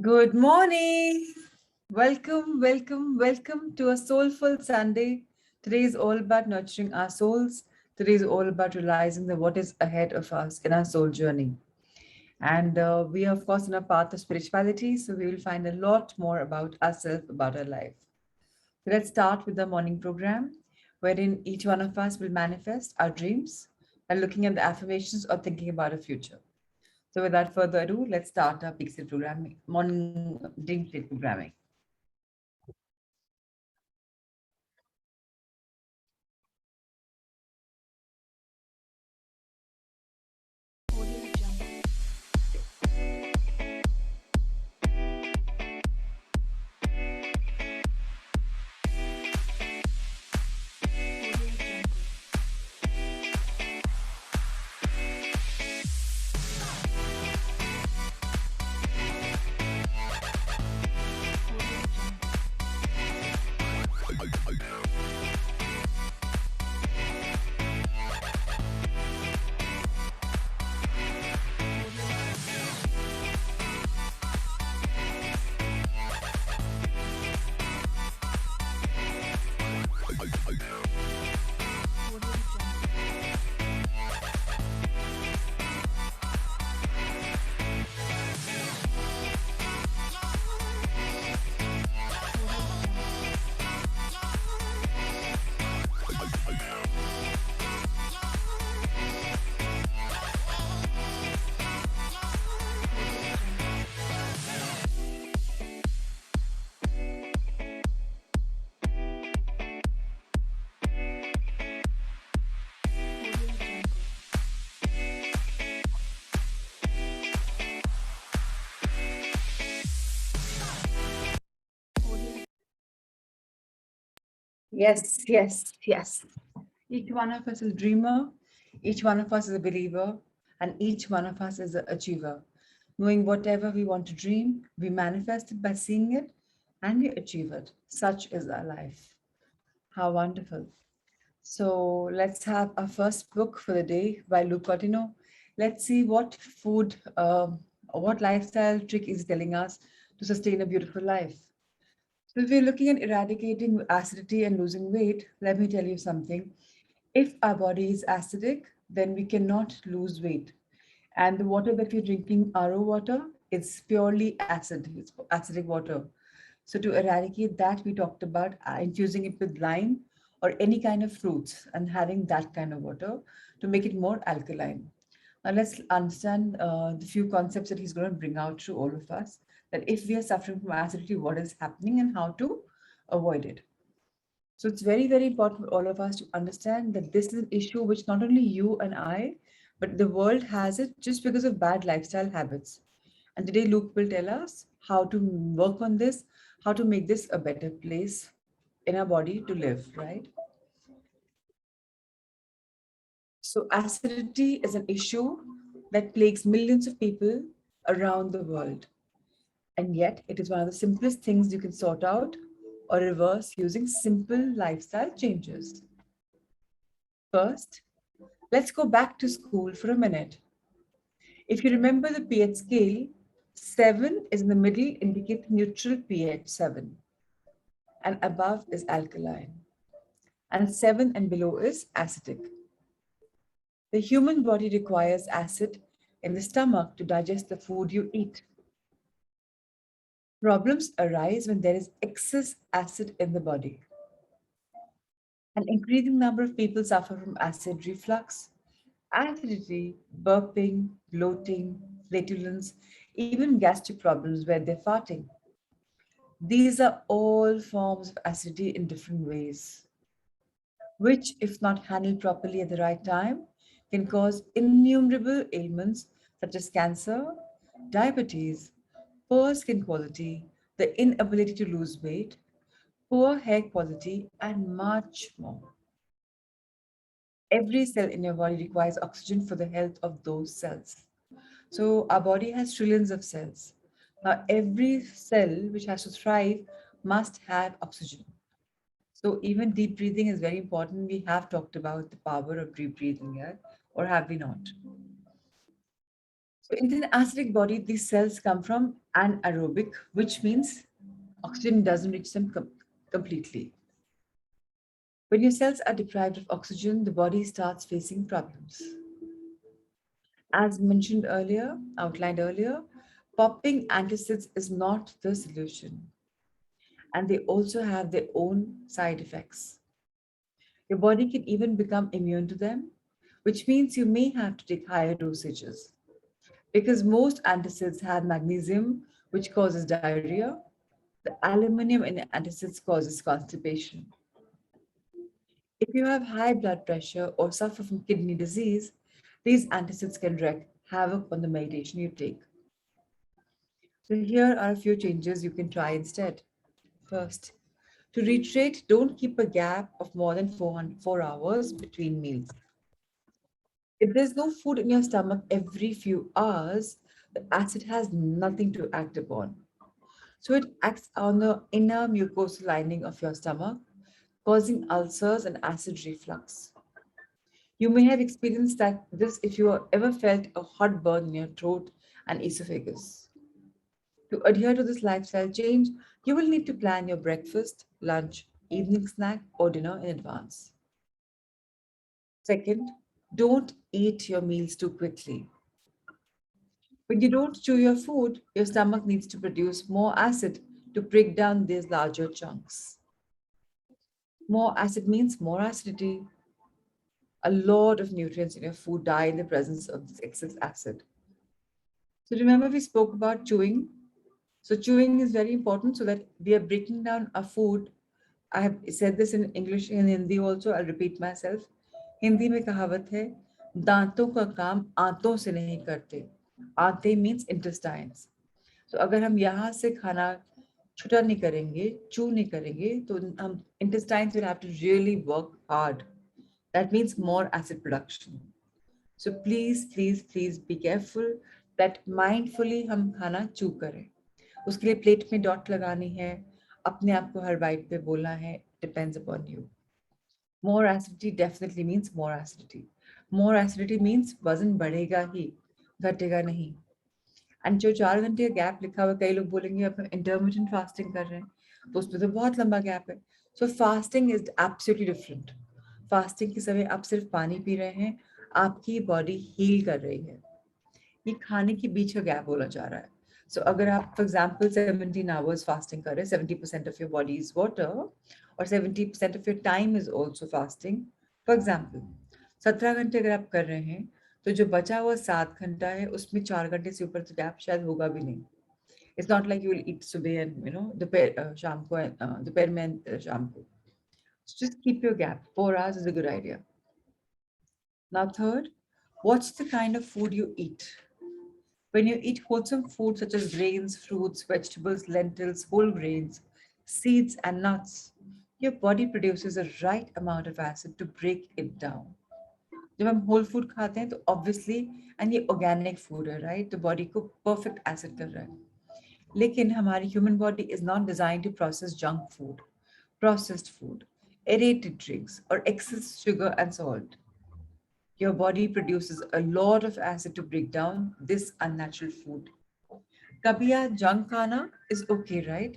Good morning. Welcome to a soulful Sunday. Today is all about nurturing our souls. Today is all about realizing that what is ahead of us in our soul journey. And we are, of course, in a path of spirituality, so we will find a lot more about ourselves, about our life. So let's start with the morning program, wherein each one of us will manifest our dreams by looking at the affirmations or thinking about a future. So without further ado, let's start our Pixel programming, morning dream state programming. Yes. Each one of us is a dreamer, each one of us is a believer, and each one of us is an achiever. Knowing whatever we want to dream, we manifest it by seeing it and we achieve it. Such is our life. How wonderful. So let's have our first book for the day by Luke Cotino. Let's see what food, what lifestyle trick is telling us to sustain a beautiful life. So if we're looking at eradicating acidity and losing weight, let me tell you something. If our body is acidic, then we cannot lose weight. And the water that we're drinking, RO water, it's purely acid, it's acidic water. So to eradicate that, we talked about infusing it with lime or any kind of fruits and having that kind of water to make it more alkaline. Now let's understand the few concepts that he's going to bring out to all of us. That if we are suffering from acidity, what is happening and how to avoid it. So it's very important for all of us to understand that this is an issue which not only you and I, but the world has it just because of bad lifestyle habits. And today Luke will tell us how to work on this, how to make this a better place in our body to live, right? So acidity is an issue that plagues millions of people around the world. And yet it is one of the simplest things you can sort out or reverse using simple lifestyle changes. First, let's go back to school for a minute. If you remember the pH scale, 7 is in the middle, indicates neutral pH 7, and above is alkaline, and 7 and below is acidic. The human body requires acid in the stomach to digest the food you eat. Problems arise when there is excess acid in the body. An increasing number of people suffer from acid reflux, acidity, burping, bloating, flatulence, even gastric problems where they're farting. These are all forms of acidity in different ways, which, if not handled properly at the right time, can cause innumerable ailments such as cancer, diabetes, poor skin quality, the inability to lose weight, poor hair quality, and much more. Every cell in your body requires oxygen for the health of those cells. So our body has trillions of cells. Now, every cell which has to thrive must have oxygen. So even deep breathing is very important. We have talked about the power of deep breathing here, or have we not? So in an acidic body, these cells come from anaerobic, which means oxygen doesn't reach them completely. When your cells are deprived of oxygen, the body starts facing problems. As mentioned earlier, outlined earlier, popping antacids is not the solution. And they also have their own side effects. Your body can even become immune to them, which means you may have to take higher dosages. Because most antacids have magnesium, which causes diarrhea, the aluminum in antacids causes constipation. If you have high blood pressure or suffer from kidney disease, these antacids can wreak havoc on the medication you take. So here are a few changes you can try instead. First, to reiterate, don't keep a gap of more than 4 hours between meals. If there's no food in your stomach every few hours, the acid has nothing to act upon. So it acts on the inner mucosal lining of your stomach, causing ulcers and acid reflux. You may have experienced this if you have ever felt a hot burn in your throat and esophagus. To adhere to this lifestyle change, you will need to plan your breakfast, lunch, evening snack, or dinner in advance. Second, don't eat your meals too quickly. When you don't chew your food, your stomach needs to produce more acid to break down these larger chunks. More acid means more acidity. A lot of nutrients in your food die in the presence of this excess acid. So remember we spoke about chewing. So chewing is very important so that we are breaking down our food. I have said this in English and Hindi also. I'll repeat myself. Hindi में कहावत है दांतों का काम आंतों से नहीं करते. आंतें means intestines. So अगर हम यहाँ से खाना छुटा नहीं करेंगे, chew नहीं करेंगे, तो हम intestines will have to really work hard. That means more acid production. So please be careful that mindfully हम खाना chew करें. उसके लिए प्लेट में डॉट लगानी है, अपने आप को हर बाइट पे बोलना है, depends upon you. More acidity definitely means more acidity. More acidity means वजन बढ़ेगा ही, घटेगा नहीं. एंड जो 4 घंटे का गैप लिखा हुआ, कई लोग बोलेंगे अपन इंटरमिटेंट फास्टिंग कर रहे हैं, तो उसमें तो बहुत लंबा गैप है. सो fasting is absolutely different. Fasting के समय आप सिर्फ पानी पी रहे हैं, आपकी बॉडी हील कर रही है. ये खाने के बीच का गैप बोला जा रहा है. सो अगर आप फॉर एग्जाम्पल 17 आवर्स फास्टिंग कर रहे हैं, 70% of your body is water और 70% of your time is also fasting. For example 17 घंटे अगर आप कर रहे हैं, तो जो बचा हुआ 7 घंटा है उसमें 4 घंटे से ऊपर तो गैप शायद होगा भी नहीं. It's not like you will eat सुबह एंड दोपहर शाम को, दोपहर में शाम को. Just keep your gap. 4 hours is a good idea. Now third, watch the kind of food you eat. When you eat wholesome food such as grains, fruits, vegetables, lentils, whole grains, seeds, and nuts, your body produces a right amount of acid to break it down. जब हम whole food खाते हैं तो obviously, and ये organic food है right, तो body को perfect acid कर रहा है. लेकिन हमारी human body is not design to process junk food, processed food, aerated drinks, or excess sugar and salt. Your body produces a lot of acid to break down this unnatural food. कभी यार junk खाना is okay, right?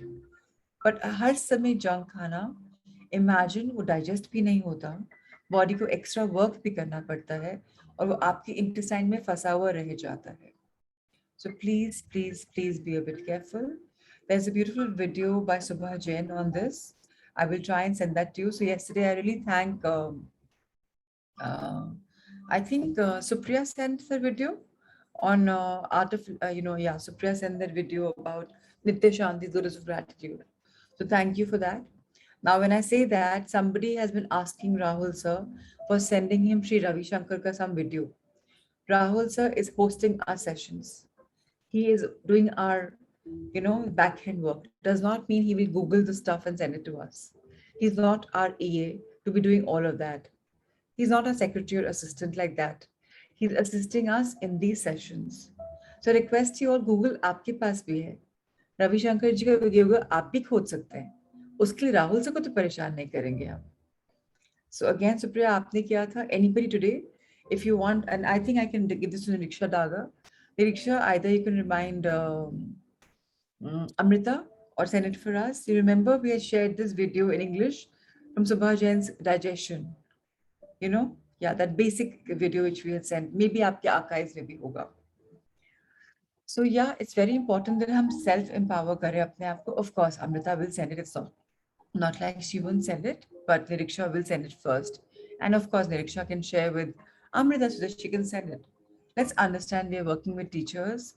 But हर समय junk खाना, imagine वो digest भी नहीं होता, body को एक्स्ट्रा वर्क भी करना पड़ता है और वो आपके इंटेस्टाइन में फंसा हुआ रह जाता है. So please be a bit careful. There's a beautiful video by Subha Jain on this. I will try and send that to you. So yesterday I really thank I think Supriya sent the video on art of, Supriya sent that video about Nitya Shanti's Goddess of Gratitude. So thank you for that. Now, when I say that, somebody has been asking Rahul sir for sending him Sri Ravi Shankar ka some video. Rahul sir is hosting our sessions. He is doing our, backhand work. Does not mean he will Google the stuff and send it to us. He's not our EA to be doing all of that. He's not a secretary or assistant like that. He's assisting us in these sessions. So request you all Google आपके पास भी है. रविशंकर जी का video आप भी खोज सकते हैं. उसके लिए राहुल से को तो परेशान नहीं करेंगे आप. So again, Supriya, आपने किया था. Anybody today, if you want, and I think I can give this to Niksha Daga. Niriksha, either you can remind Amrita or send it for us. You remember we had shared this video in English from Subha Jain's digestion. You know, yeah, that basic video which we had sent. Maybe आपके archives में भी होगा. So yeah, it's very important that हम self empower करें अपने आप को. Of course, Amrita will send it. It's not like she won't send it, but Niriksha will send it first. And of course, Niriksha can share with Amrita so that she can send it. Let's understand we are working with teachers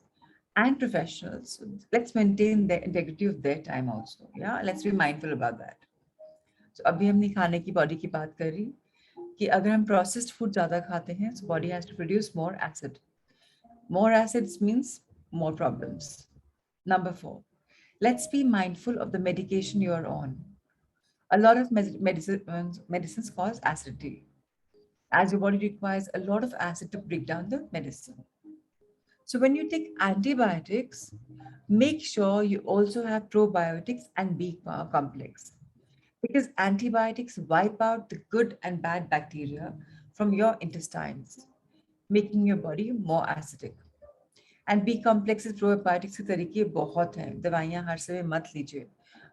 and professionals. Let's maintain the integrity of their time also. Yeah, let's be mindful about that. So अभी हमने खाने की body की बात करी कि अगर हम processed food ज़्यादा खाते हैं, so body has to produce more acid. More acids means more problems. Number 4, let's be mindful of the medication you're on. A lot of medicines cause acidity, as your body requires a lot of acid to break down the medicine. So when you take antibiotics, make sure you also have probiotics and B complex, because antibiotics wipe out the good and bad bacteria from your intestines, making your body more acidic. And B complexes probiotics के तरीके बहुत हैं. दवाइयाँ हर समय मत लीजिए.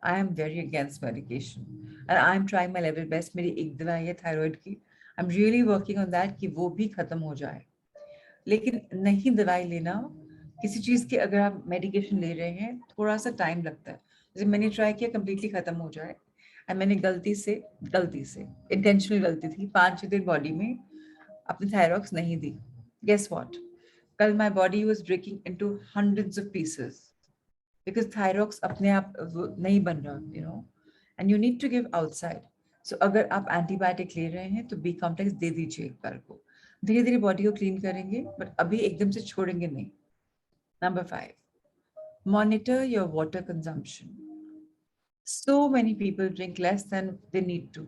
I am very against medication and I am trying my level best. मेरी एक दवाई है थायराइड की. I'm really working on that कि वो भी खत्म हो जाए. लेकिन नहीं दवाई लेना, किसी चीज़ की अगर आप मेडिकेशन ले रहे हैं थोड़ा सा टाइम लगता है. जैसे मैंने ट्राई किया कम्प्लीटली खत्म हो जाए, एंड मैंने गलती से इंटेंशनल गलती थी 5-6 दिन बॉडी में अपनी थायरॉक्स नहीं दी. गेस व्हाट, कल my body was breaking into hundreds of pieces because Thyrox अपने आप नहीं बन रहा, you know, and you need to give outside. So अगर आप एंटीबायोटिक ले रहे हैं तो बी कॉम्प्लेक्स दे दीजिए एक बार को. धीरे धीरे बॉडी को क्लीन करेंगे, बट अभी एकदम से छोड़ेंगे नहीं. Number 5, monitor your water consumption. So many people drink less than they need to.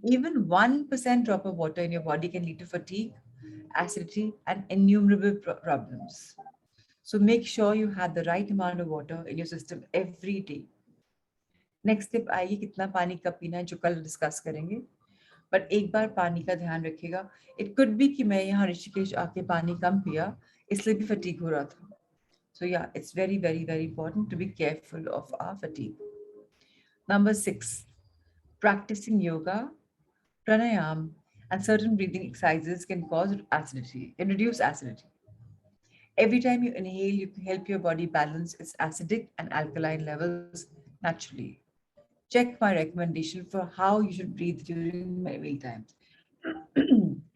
Even 1% drop of water in your body can lead to fatigue, acidity, and innumerable problems. So make sure you have the right amount of water in your system every day. Next tip आएगी कितना पानी कब पीना है, जो कल discuss करेंगे. But एक बार पानी का ध्यान रखिएगा. इट कुड बी कि मैं यहाँ ऋषिकेश आके पानी कम पिया, इसलिए भी फटीग हो रहा था. So yeah, it's very, very, very important to be careful of our fatigue. Number 6, practicing yoga, pranayam, and certain breathing exercises can cause acidity, can reduce acidity. Every time you inhale, you can help your body balance its acidic and alkaline levels naturally. Check my recommendation for how you should breathe during meal times.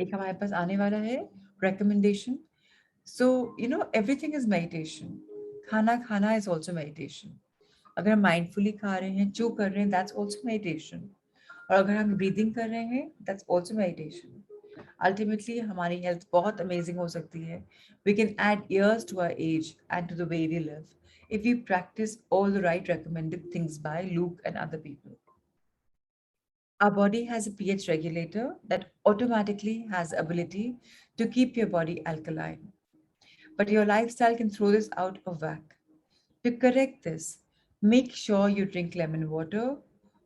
एक हमारे पास आने वाला है recommendation. So, you know, everything is meditation. खाना खाना is also meditation. अगर हम mindfully खा रहे हैं, chew कर रहे हैं, that's also meditation. और अगर हम breathing कर रहे हैं, that's also meditation. Ultimately, हमारी health बहुत amazing हो सकती है. We can add years to our age and to the way we live if we practice all the right recommended things by Luke and other people. Our body has a pH regulator that automatically has the ability to keep your body alkaline. But your lifestyle can throw this out of whack. To correct this, make sure you drink lemon water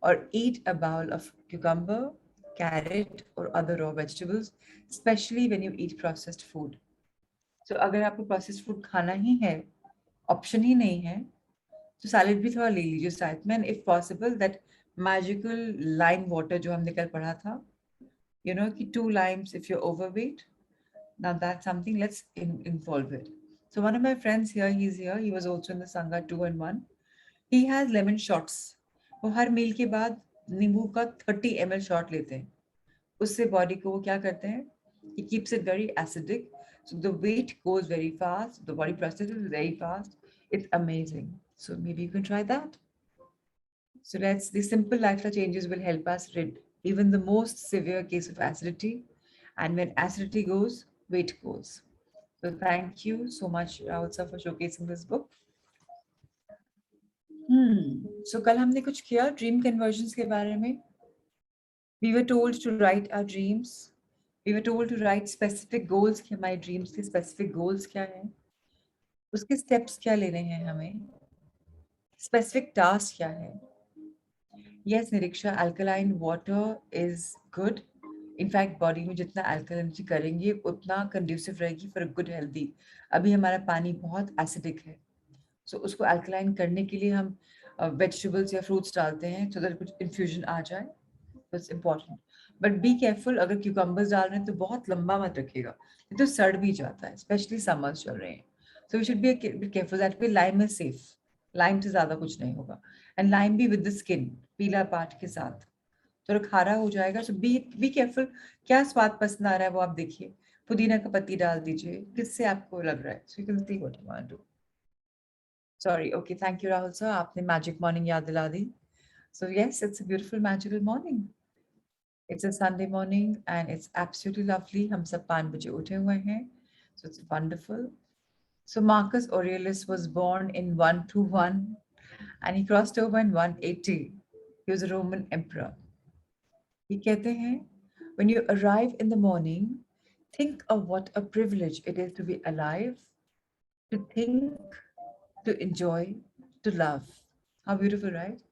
or eat a bowl of cucumber, carrot, or other raw vegetables, especially when you eat processed food. So अगर आपको processed food खाना ही है, option ही नहीं है, तो salad भी थोड़ा ले लीजिए साथ में. And if possible, that magical lime water जो हमने कल पढ़ा था, you know, कि 2 limes if you're overweight. Now that's something, let's involve it. So one of my friends here, he's here, he was also in the Sangha 2 and 1. He has lemon shots. वो हर मील के बाद नींबू का 30 ml shot लेते हैं. उससे body को वो क्या करते हैं, he keeps it very acidic, so the weight goes very fast, the body processes very fast. It's amazing. So maybe you can try that. So that's the simple lifestyle changes will help us rid even the most severe case of acidity. And when acidity goes, weight goes. So thank you so much, Rahul sir, for showcasing this book. So कल हमने कुछ किया dream conversions के बारे में. We were told to write our dreams. We were told to write specific goals कि हमारे dreams के specific goals क्या हैं, उसके steps क्या लेने हैं हमें, specific task क्या है. Yes, Niriksha, alkaline water is good. In fact body में जितना अल्कलिनिटी करेंगे उतना कंड्यूसिव रहेगी फॉर गुड हेल्दी। अभी हमारा पानी बहुत एसिडिक है, सो उसको अल्कलाइन करने के लिए हम वेजिटेबल्स या फ्रूट्स डालते हैं सो दैट कुछ इन्फ्यूजन आ जाए। That's important. But be careful, अगर क्यूकम्बर्स डाल रहे हैं तो बहुत लंबा मत रखिएगा, नहीं तो सड़ भी जाता है, स्पेशली समर्स चल रहे हैं। So we should be careful that way lime is safe. Lime से ज्यादा कुछ नहीं होगा, एंड लाइम भी विद द स्किन, पीला पार्ट के साथ, थोड़ा खारा हो जाएगा। सो बी केयरफुल, क्या स्वाद पसंद आ रहा है वो आप देखिए। पुदीना का पत्ती डाल दीजिए, किससे आपको लग रहा है, so you can see what you want to do. Sorry, okay, thank you Rahul sir, आपने मैजिक मॉर्निंग याद दिला दी। So yes, it's a beautiful magical morning. It's a Sunday morning and it's absolutely lovely. हम सब 5 बजे उठे हुए हैं, so it's wonderful. So Marcus Aurelius was born in 121 and he crossed over in 180. He was a Roman emperor. ये कहते हैं, when you arrive in the morning, think of what a privilege it is to be alive, to think, to enjoy, to love. How beautiful, right?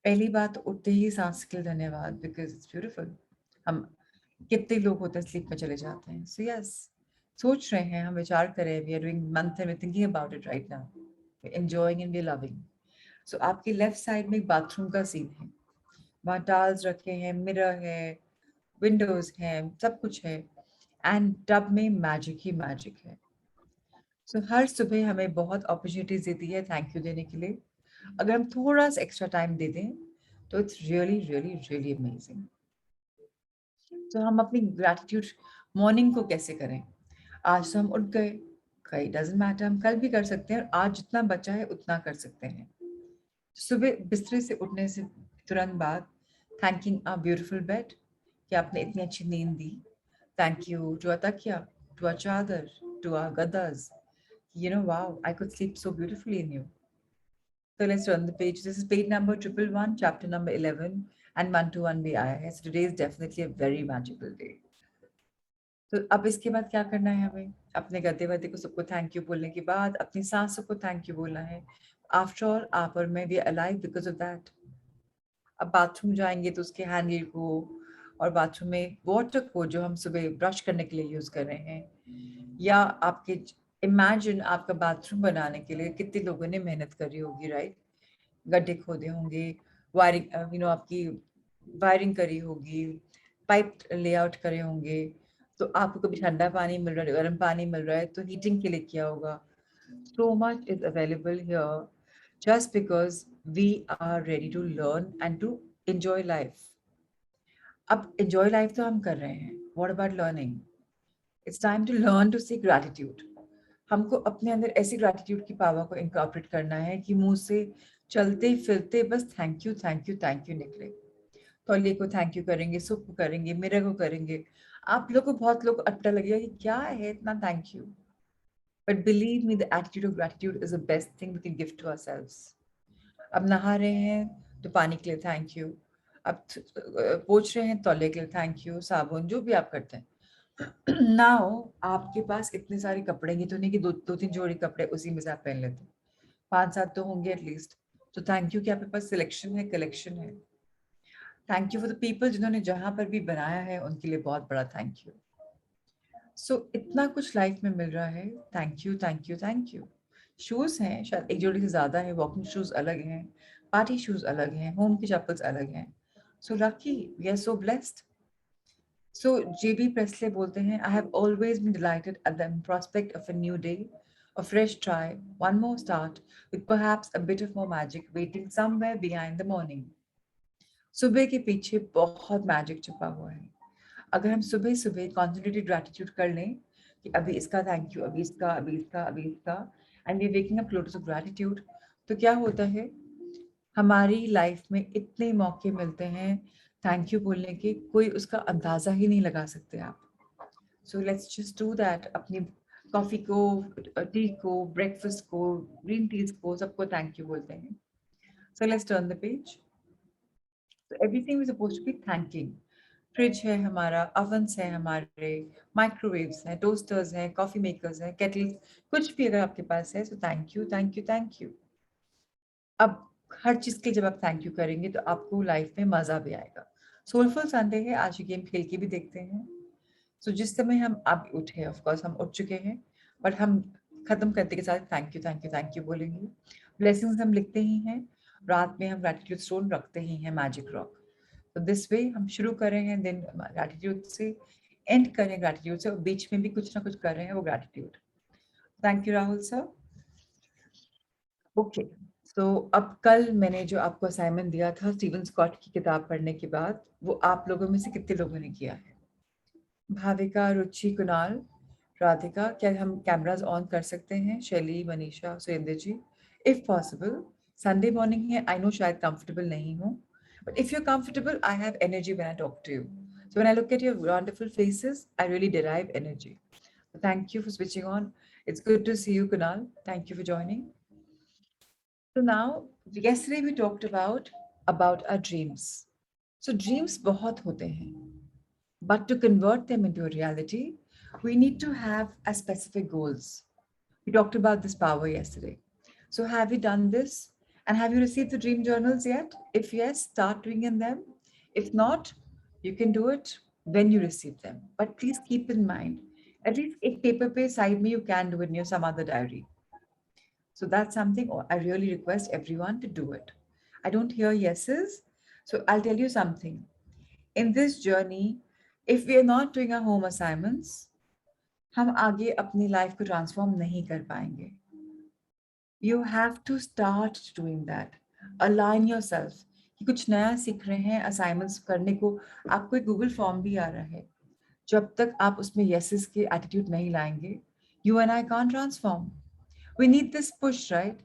पहली बात उठते ही सांस के लिए धन्यवाद, because it's beautiful. हम कितने लोग होते हैं स्लीप में चले जाते हैं। So yes, सोच रहे हैं, हम विचार कर रहे हैं, we are doing month and we're thinking about it right now. We're enjoying and we're loving. So आपकी लेफ्ट साइड में एक बाथरूम का सीन है, वहाँ टाल्स रखे हैं, मिरर है, विंडोज हैं, सब कुछ है, एंड टब में मैजिक ही मैजिक है। सो हर सुबह हमें बहुत अपॉर्चुनिटीज देती है थैंक यू देने के लिए। अगर हम थोड़ा सा एक्स्ट्रा टाइम दे दें तो it's really really really amazing. तो हम अपनी ग्रैटिट्यूड मॉर्निंग को कैसे करें? आज तो हम उठ गए, कई डजंट मैटर, हम कल भी कर सकते हैं, और आज जितना बचा है उतना कर सकते हैं। सुबह बिस्तरे से उठने से तुरंत बाद थैंकिंग अ ब्यूटीफुल बेड कि आपने इतनी अच्छी नींद दी। थैंक यू टू अ तकिया, टू अ चादर, टू अ गदर्स। You know, wow, I could sleep so beautifully in you. So let's turn the page. This is page number 111, chapter number 11, and 121 भी आया है. So today is definitely a very magical day. तो अब इसके बाद क्या करना है हमें? अपने गद्दे वद्दे को सबको थैंक यू बोलने के बाद अपनी सांसों को थैंक यू बोलना है। आफ्टर ऑल आप और मैं, we are alive because of that. अब बाथरूम जाएंगे तो उसके हैंडल को और बाथरूम में वाटर को जो हम सुबह ब्रश करने के लिए यूज कर रहे हैं, या आपके इमेजिन आपका बाथरूम बनाने के लिए कितने लोगों ने मेहनत करी होगी, राइट? गड्ढे खोदे होंगे, वायरिंग आपकी वायरिंग करी होगी, पाइप लेआउट करे होंगे, तो आपको कभी ठंडा पानी मिल रहा है, गर्म पानी मिल रहा है तो हीटिंग के लिए किया होगा। So much is available here just because we are ready to learn and to enjoy life. अब enjoy life तो हम कर रहे हैं, what about learning? It's time to learn to say gratitude. हमको अपने अंदर ऐसी ग्रैटिट्यूड की पावर को इनकॉर्पोरेट करना है कि मुंह से चलते फिरते बस thank you thank you thank you निकले। तौलिए को थैंक यू करेंगे, सुख को करेंगे, मिरर को करेंगे। आप लोग को बहुत लोग अटपटा लगेगा कि क्या है इतना thank you, but believe me the attitude of gratitude is the best thing we can give to ourselves. अब नहा रहे हैं तो पानी के लिए थैंक यू, अब पोंछ रहे हैं तौलिए के लिए थैंक यू, साबुन जो भी आप करते हैं। नाउ आपके पास इतने सारे कपड़े, ये तो नहीं कि दो तीन जोड़ी कपड़े उसी में से आप पहन लेते हैं, 5-7 तो होंगे एटलीस्ट। तो थैंक यू कि आपके पास सिलेक्शन है, कलेक्शन है। Thank you for the people जिन्होंने जहां पर भी बनाया है उनके लिए बहुत बड़ा थैंक यू। सो इतना कुछ लाइफ में मिल रहा है, thank you thank you thank you. Shoes हैं, शायद एक जोड़ी से ज्यादा है, वॉकिंग शूज अलग हैं, पार्टी शूज अलग हैं, होम की चप्पल्स अलग हैं। So lucky, we are so blessed. So J.B. Presley बोलते हैं, I have always been delighted at the prospect of a new day, a fresh try, one more start, with perhaps a bit of more magic waiting somewhere behind the morning. सुबह के पीछे बहुत magic छुपा हुआ है। अगर हम सुबह सुबह कॉन्सेंट्रेटेड ग्रैटिट्यूड कर लें कि अभी इसका थैंक यू, अभी इसका, अभी इसका, अभी इसका, and we waking up lots of gratitude, तो क्या होता है, हमारी लाइफ में इतने मौके मिलते हैं थैंक यू बोलने के, कोई उसका अंदाजा ही नहीं लगा सकते आप। So let's just do that. अपनी कॉफी को, टी को, ब्रेकफास्ट को, ग्रीन टीज को, सबको थैंक यू बोलते हैं। So let's turn the page. तो everything we supposed to be thanking. Fridge है हमारा, ovens है हमारे, माइक्रोवेव्स हैं, टोस्टर्स हैं, कॉफी मेकर्स हैं, केटल्स, कुछ भी अगर आपके पास है, so thank you thank you thank you. अब हर चीज के जब आप थैंक यू करेंगे तो आपको लाइफ में मजा भी आएगा। सोलफुल संडे है, आज ये गेम खेल के भी देखते हैं. सो जिस समय हम अब उठे, ऑफ कोर्स हम उठ चुके हैं, बट हम खत्म करते के साथ thank you thank you thank you बोलेंगे. ब्लेसिंग्स हम लिखते ही हैं, रात में हम ग्रैटिट्यूड स्टोन रखते ही हैं मैजिक रॉक. तो दिस वे हम शुरू कर रहे हैं दिन ग्रैटिट्यूड से, एंड कर रहे हैं ग्रैटिट्यूड से, और बीच में भी कुछ ना कुछ कर रहे हैं वो gratitude. Thank you Rahul sir. Okay, तो अब कल मैंने जो आपको असाइनमेंट दिया था स्टीवन स्कॉट की किताब पढ़ने के बाद, वो आप लोगों में से कितने लोगों ने किया है? भाविका, रुचि, कुणाल, राधिका, क्या हम कैमरास ऑन कर सकते हैं? Shaili, Manisha, Surendra ji, if possible. Sunday morning है, आई नो शायद कंफर्टेबल नहीं हूँ, but if you are comfortable, I have energy when I talk to you. So when I look at your wonderful faces, I really derive energy. So thank you for switching on. It's good to see you, Kunal. Thank you for joining. So now, yesterday we talked about our dreams. So dreams बहुत होते हैं, but to convert them into a reality, we need to have a specific goals. We talked about this power yesterday. So have you done this? And have you received the dream journals yet? If yes, start doing in them. If not, you can do it when you receive them. But please keep in mind, at least a paper पे side में you can do it in your some other diary. So that's something I really request everyone to do it. I don't hear yeses. So I'll tell you something. In this journey, if we are not doing our home assignments, हम आगे अपनी life को transform नहीं कर पाएंगे. You have to start doing that. Align yourself. कि कुछ नया सीख रहे हैं असाइनमेंट्स करने को, आपको एक गूगल फॉर्म भी आ रहा है. जब तक आप उसमें yeses के एटीट्यूड नहीं लाएंगे, you and I can't transform. We need this push, right?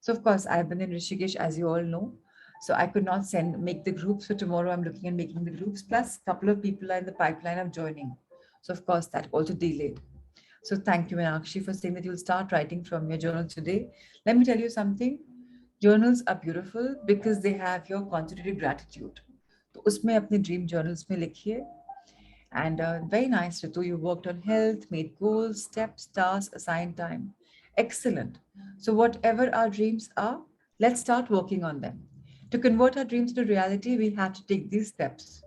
So of course, I've been in Rishikesh, as you all know. So I could not make the group. So tomorrow I'm looking at making the groups. Plus, a couple of people are in the pipeline of joining. So of course, that also delayed. So thank you, Meenakshi, for saying that you'll start writing from your journal today. Let me tell you something. Journals are beautiful because they have your continuity gratitude. तो उसमें अपने dream journals में लिखिए. And very nice, Ritu. You worked on health, made goals, steps, tasks, assigned time. Excellent. So, whatever our dreams are, let's start working on them. To convert our dreams to reality, we have to take these steps.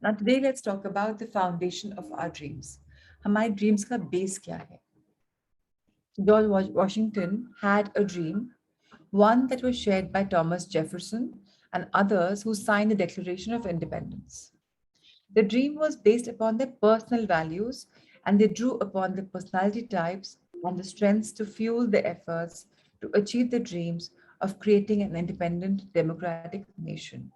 Now, today, let's talk about the foundation of our dreams. हमारे dreams का base क्या है? George Washington had a dream, one that was shared by Thomas Jefferson and others who signed the Declaration of Independence. The dream was based upon their personal values, and they drew upon the personality types and the strengths to fuel their efforts to achieve the dreams of creating an independent democratic nation.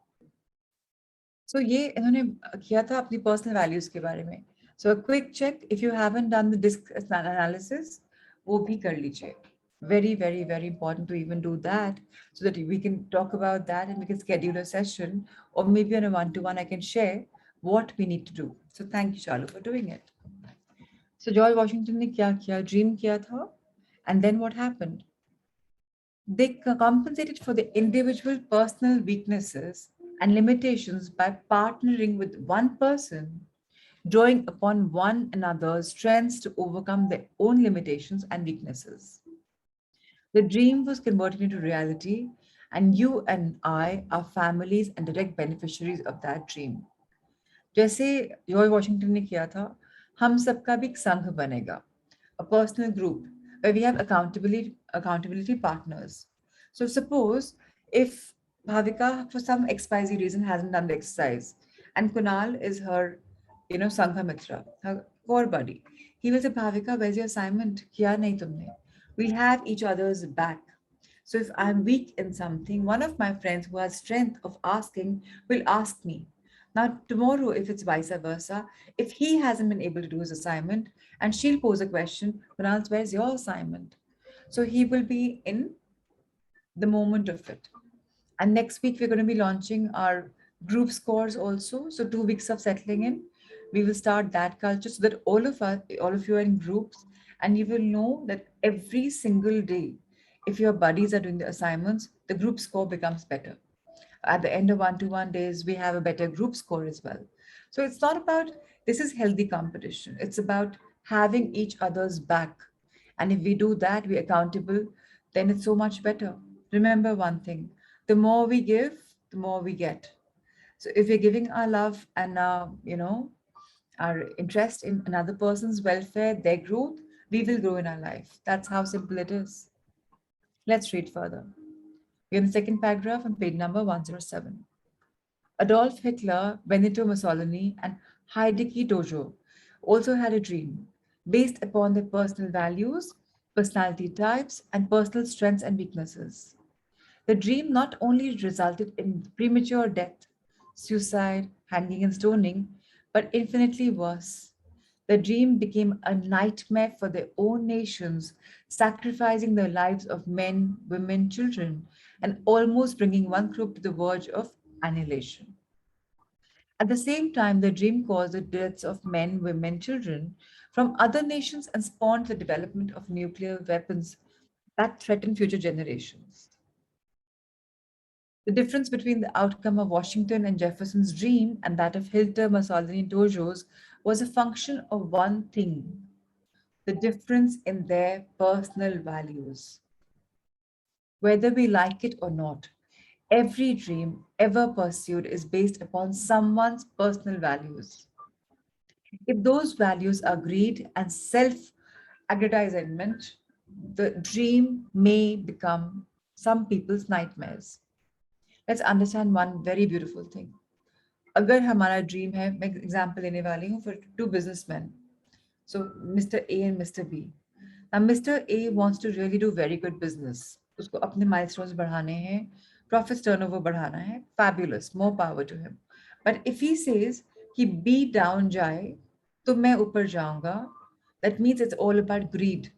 So ये इन्होंने किया था अपनी personal values के बारे में. So a quick check, if you haven't done the disc analysis, वो भी कर लीजिए. Very, very, very important to even do that so that we can talk about that and we can schedule a session, or maybe on a one-to-one I can share what we need to do. So thank you, Charlo, for doing it. So George Washington ने क्या किया? Dream किया था, and then what happened? They compensated for the individual personal weaknesses and limitations by partnering with one person, drawing upon one another's strengths to overcome their own limitations and weaknesses. The dream was converted into reality, and you and I are families and direct beneficiaries of that dream. जैसे George Washington ने किया था, हम सबका भी एक संघ बनेगा, a personal group where we have accountability partners. So suppose if Bhavika, for some XYZ reason, hasn't done the exercise, and Kunal is her, Sangha Mitra, her core buddy, he will say, Bhavika, where's your assignment? Kiya nahi tumne? We'll have each other's back. So if I'm weak in something, one of my friends who has strength of asking will ask me. Now, tomorrow, if it's vice versa, if he hasn't been able to do his assignment and she'll pose a question, Kunal, where's your assignment? So he will be in the moment of it. And next week, we're going to be launching our group scores also. So 2 weeks of settling in, we will start that culture so that all of you are in groups, and you will know that every single day, if your buddies are doing the assignments, the group score becomes better. At the end of one-to-one days, we have a better group score as well. So it's not about, this is healthy competition. It's about having each other's back. And if we do that, we're accountable, then it's so much better. Remember one thing, the more we give, the more we get. So if we're giving our love and our interest in another person's welfare, their growth, we will grow in our life. That's how simple it is. Let's read further. We're in the second paragraph on page number 107. Adolf Hitler, Benito Mussolini, and Hideki Tojo also had a dream based upon their personal values, personality types, and personal strengths and weaknesses. The dream not only resulted in premature death, suicide, hanging, and stoning, but infinitely worse. The dream became a nightmare for their own nations, sacrificing the lives of men, women, children, and almost bringing one group to the verge of annihilation. At the same time, the dream caused the deaths of men, women, children from other nations and spawned the development of nuclear weapons that threaten future generations. The difference between the outcome of Washington and Jefferson's dream and that of Hitler, Mussolini, and Tojo's was a function of one thing: the difference in their personal values. Whether we like it or not, every dream ever pursued is based upon someone's personal values. If those values are greed and self aggrandizement, the dream may become some people's nightmares. Let's understand one very beautiful thing. अगर हमारा dream है, मैं example लेने वाली हूँ for two businessmen. So Mr. A and Mr. B. Now Mr. A wants to really do very good business. उसको अपने milestones बढ़ाने हैं, profits turnover बढ़ाना है, fabulous, more power to him. But if he says कि B down जाए, तो मैं ऊपर जाऊंगा, that means it's all about greed.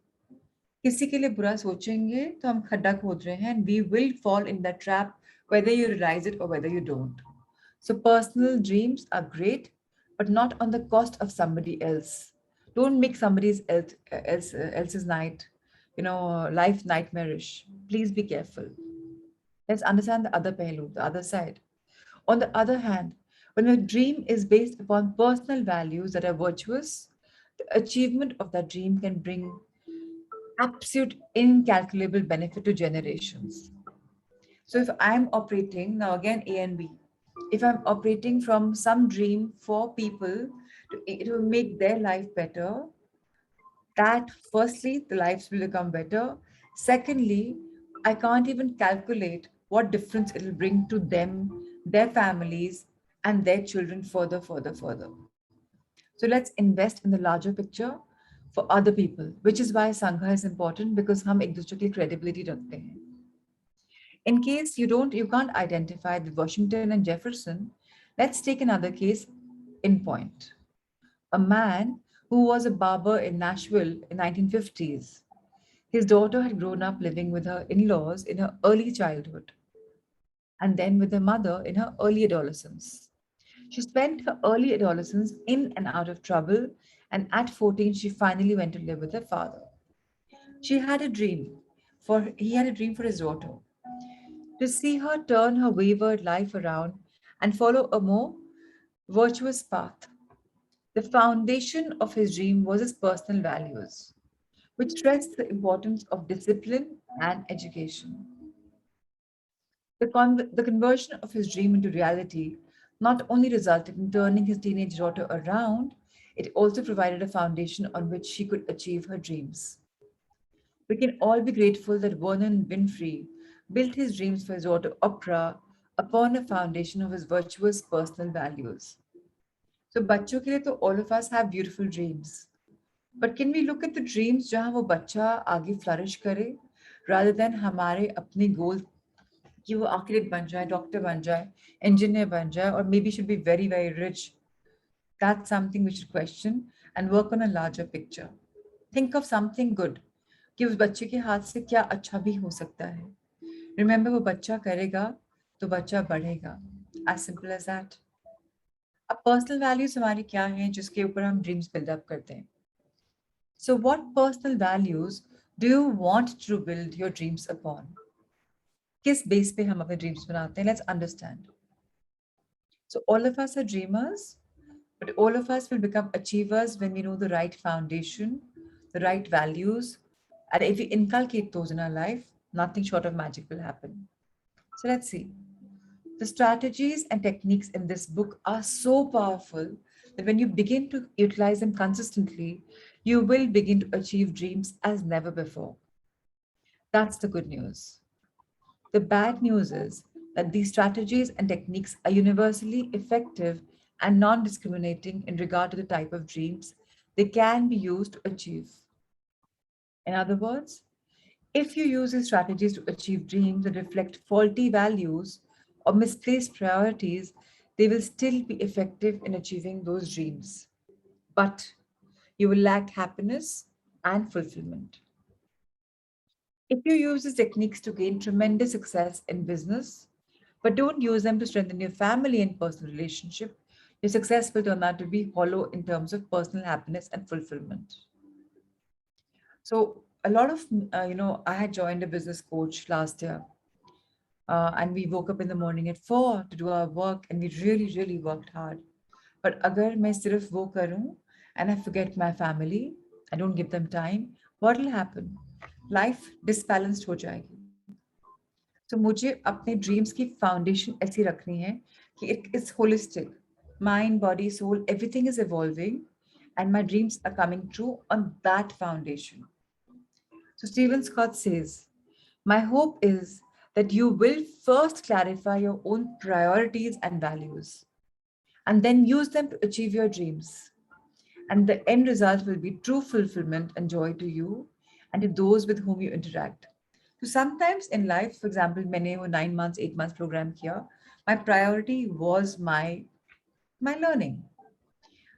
किसी के लिए बुरा सोचेंगे तो हम खड्डा खोद रहे हैं, and we will fall in that trap whether you realize it or whether you don't. So personal dreams are great, but not on the cost of somebody else. Don't make else's night, life nightmarish. Please be careful. Let's understand the other pehlu, the other side. On the other hand, when a dream is based upon personal values that are virtuous, the achievement of that dream can bring absolute incalculable benefit to generations. So if I'm operating, now again A and B, if I'm operating from some dream for people to make their life better, that firstly, the lives will become better. Secondly, I can't even calculate what difference it'll bring to them, their families, and their children further, further, further. So let's invest in the larger picture for other people, which is why Sangha is important because हम एक दूसरे की credibility रखते हैं. In case you can't identify with Washington and Jefferson, let's take another case in point. A man who was a barber in Nashville in 1950s. His daughter had grown up living with her in-laws in her early childhood and then with her mother in her early adolescence. She spent her early adolescence in and out of trouble, and at 14 she finally went to live with her father. She had a dream he had a dream for his daughter to see her turn her wayward life around and follow a more virtuous path. The foundation of his dream was his personal values, which stressed the importance of discipline and education. The conversion of his dream into reality not only resulted in turning his teenage daughter around, it also provided a foundation on which she could achieve her dreams. We can all be grateful that Vernon Winfrey built his dreams for his daughter Oprah upon a foundation of his virtuous personal values. So बच्चों के लिए तो all of us have beautiful dreams. But can we look at the dreams जहाँ वो बच्चा आगे flourish करे rather than हमारे अपने goal कि वो आर्किटेक्ट बन जाए, डॉक्टर बन जाए, engineer बन जाए, or maybe should be very, very rich. That's something we should question and work on a larger picture. Think of something good कि उस बच्चे के हाथ से क्या अच्छा भी हो सकता है. Remember वो बच्चा करेगा तो बच्चा बढ़ेगा. As simple as that. अब पर्सनल वैल्यूज हमारी क्या हैं जिसके ऊपर हम ड्रीम्स बिल्डअप करते हैं. So what personal values do you want to build your dreams upon? किस बेस पे हम अपने ड्रीम्स बनाते हैं? Let's understand. So all of us are dreamers, but all of us will become achievers when we know the right foundation, the right values, and if we inculcate those in our life, nothing short of magic will happen. So let's see. The strategies and techniques in this book are so powerful that when you begin to utilize them consistently, you will begin to achieve dreams as never before. That's the good news. The bad news is that these strategies and techniques are universally effective and non discriminating in regard to the type of dreams they can be used to achieve. In other words, if you use these strategies to achieve dreams that reflect faulty values or misplaced priorities, they will still be effective in achieving those dreams. But you will lack happiness and fulfillment. If you use these techniques to gain tremendous success in business, but don't use them to strengthen your family and personal relationship, your success will turn out to be hollow in terms of personal happiness and fulfillment. So a lot of, I had joined a business coach last year, and we woke up in the morning at 4 to do our work, and we really, really worked hard. But अगर मैं सिर्फ वो करूं and I forget my family, I don't give them time, what will happen? Life disbalanced हो जाएगी. तो मुझे अपने ड्रीम्स की फाउंडेशन ऐसी रखनी है कि it is holistic. Mind, body, soul, everything is evolving, and my dreams are coming true on that foundation. So Stephen Scott says, my hope is that you will first clarify your own priorities and values, and then use them to achieve your dreams. And the end result will be true fulfillment and joy to you and to those with whom you interact. So sometimes in life, for example, मैंने वो 9 months, 8 months program किया, my priority was my learning.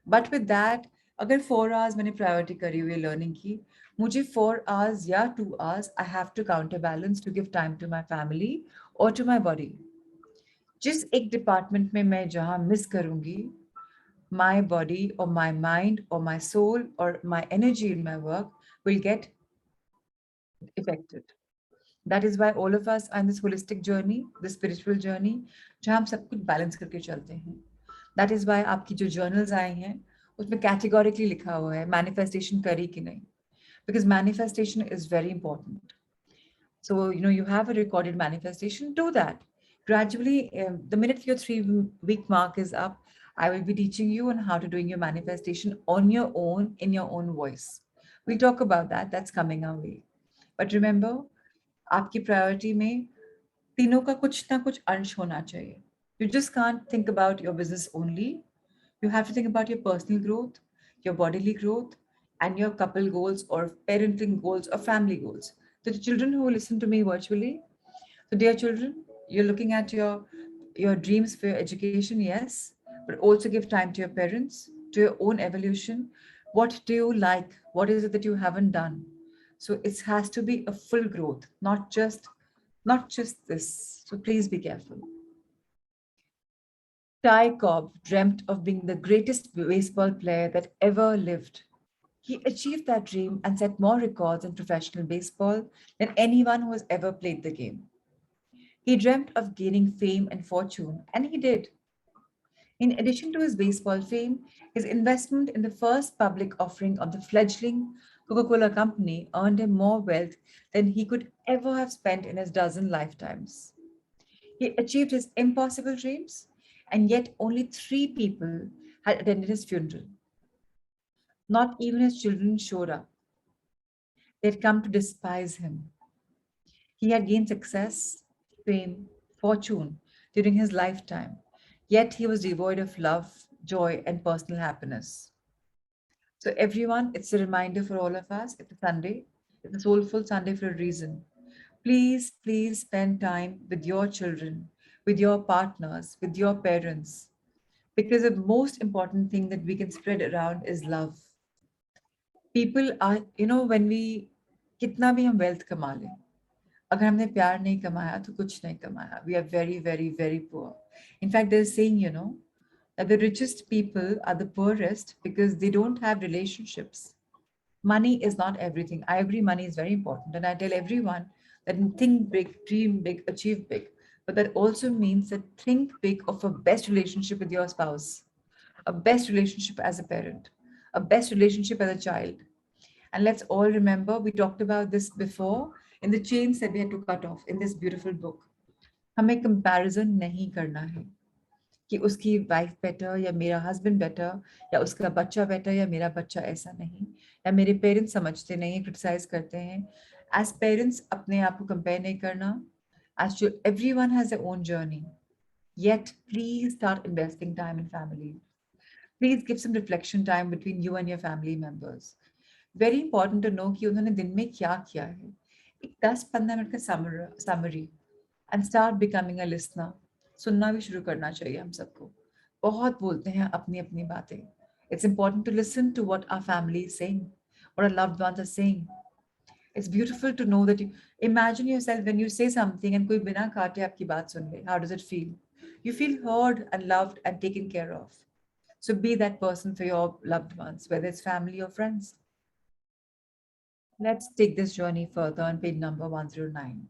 But with that, अगर 4 hours मैंने priority करी हुई है learning की, मुझे 4 hours या 2 hours I have to counterbalance to give time to my family or to my body. जिस एक department में मैं जहाँ miss करूँगी, my body or my mind or my soul or my energy in my work will get affected. That is why all of us are in this holistic journey, this spiritual journey, जहाँ हम सब कुछ balance करके चलते हैं. That is why आपकी जो journals आए हैं, उसमें categorically लिखा हुआ है manifestation करी कि नहीं. Because manifestation is very important. So, you have a recorded manifestation, do that. Gradually, the minute your 3 week mark is up, I will be teaching you on how to doing your manifestation on your own, in your own voice. We'll talk about that. That's coming our way. But remember, आपकी priority में तीनों का कुछ ना कुछ अंश होना चाहिए. You just can't think about your business only. You have to think about your personal growth, your bodily growth, and your couple goals or parenting goals or family goals. So the children who listen to me virtually, so dear children, you're looking at your dreams for your education, yes, but also give time to your parents, to your own evolution. What do you like? What is it that you haven't done? So it has to be a full growth, not just this. So please be careful. Ty Cobb dreamt of being the greatest baseball player that ever lived. He achieved that dream and set more records in professional baseball than anyone who has ever played the game. He dreamt of gaining fame and fortune, and he did. In addition to his baseball fame, his investment in the first public offering of the fledgling Coca Cola Company earned him more wealth than he could ever have spent in his dozen lifetimes. He achieved his impossible dreams, and yet only 3 people had attended his funeral. Not even his children showed up. They had come to despise him. He had gained success, fame, fortune during his lifetime, yet he was devoid of love, joy, and personal happiness. So, everyone, it's a reminder for all of us. It's a Sunday, it's a soulful Sunday for a reason. Please, please spend time with your children, with your partners, with your parents, because the most important thing that we can spread around is love. People are, when we, कितना भी हम wealth कमा लें, अगर हमने प्यार नहीं कमाया तो कुछ नहीं कमाया. We are very, very, very poor. In fact, there's saying, that the richest people are the poorest because they don't have relationships. Money is not everything. I agree, money is very important. And I tell everyone that think big, dream big, achieve big. But that also means that think big of a best relationship with your spouse, a best relationship as a parent, a best relationship as a child. And let's all remember, we talked about this before in the chains that we had to cut off in this beautiful book. हमें comparison नहीं करना है कि उसकी wife better या मेरा husband better या उसका बच्चा बेटर या मेरा बच्चा ऐसा नहीं, या मेरे पेरेंट्स समझते नहीं, क्रिटिसाइज करते हैं। एज पेरेंट्स अपने आप को कंपेयर नहीं करना, as everyone has their own journey. Yet please start investing time in family. Please give some reflection time between you and your family members. Very important to know कि उन्होंने दिन में क्या किया है, एक 10-15 मिनट का summary, and start becoming a listener. सुनना भी शुरू करना चाहिए हम सबको। बहुत बोलते हैं अपनी अपनी बातें। It's important to listen to what our family is saying, what our loved ones are saying. It's beautiful to know that you imagine yourself when you say something and कोई बिना काटे आपकी बात सुन ले. How does it feel? You feel heard and loved and taken care of. So be that person for your loved ones, whether it's family or friends. Let's take this journey further on page number 109.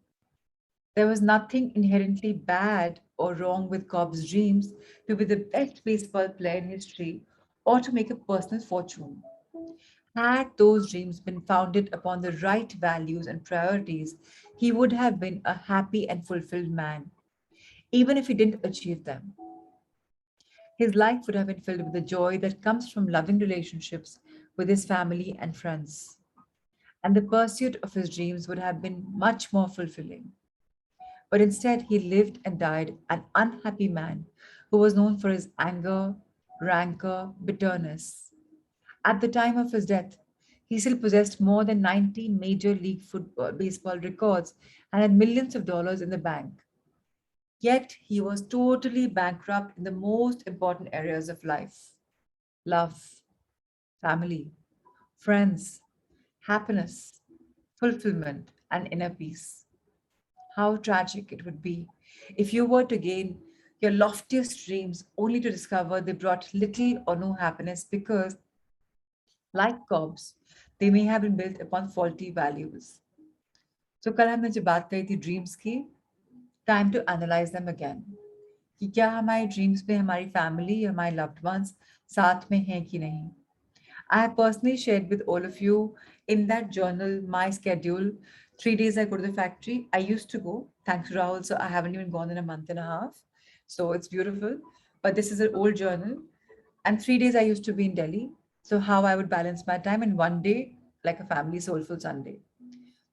There was nothing inherently bad or wrong with Cobb's dreams to be the best baseball player in history or to make a personal fortune. Had those dreams been founded upon the right values and priorities, he would have been a happy and fulfilled man, even if he didn't achieve them. His life would have been filled with the joy that comes from loving relationships with his family and friends. And the pursuit of his dreams would have been much more fulfilling. But instead, he lived and died an unhappy man who was known for his anger, rancor, bitterness. At the time of his death, he still possessed more than 90 major league football, baseball records and had millions of dollars in the bank. Yet he was totally bankrupt in the most important areas of life: love, family, friends, happiness, fulfillment, and inner peace. How tragic it would be if you were to gain your loftiest dreams only to discover they brought little or no happiness because, like Cobb's, they may have been built upon faulty values. So कल हमने जो बात कही थी dreams की, time to analyse them again, कि क्या हमारे ड्रीम्स में हमारी फैमिली या हमारे लव्ड वंस साथ में हैं कि नहीं. I have personally shared with all of you in that journal my schedule. 3 days I go to the factory. I used to go, thanks to Rahul, so I haven't even gone in a month and a half. So it's beautiful. But this is an old journal. And 3 days I used to be in Delhi. So how I would balance my time in one day, like a family soulful Sunday.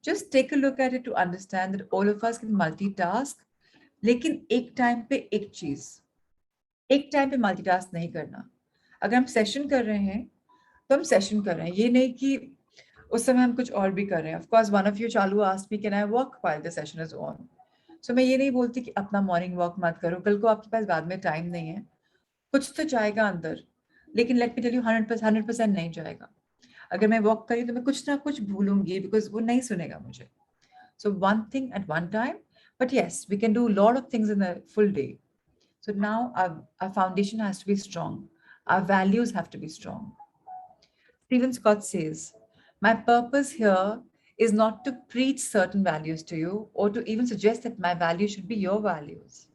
Just take a look at it to understand that all of us can multitask, लेकिन एक time पे एक चीज, एक time पे multitask नहीं करना. अगर हम सेशन कर रहे हैं तो हम सेशन कर रहे हैं, ये नहीं कि उस समय हम कुछ और भी कर रहे हैं. Of course one of you चालू asked me can I walk while the session is on. So मैं ये नहीं बोलती कि अपना मॉर्निंग वॉक मत करो, कल को आपके पास बाद में टाइम नहीं है, कुछ तो जाएगा अंदर, लेकिन लेट मी टेल यू 100% नहीं जाएगा. अगर मैं वॉक करी तो मैं कुछ ना कुछ भूलूंगी बिकॉज वो नहीं सुनेगा मुझे. So one thing at one time, but yes, we can do a lot of things in a full day. So now our foundation has to be strong. Our values have to be strong. Stephen Scott says, my purpose here is not to preach certain values to you or to even suggest that my values should be your values.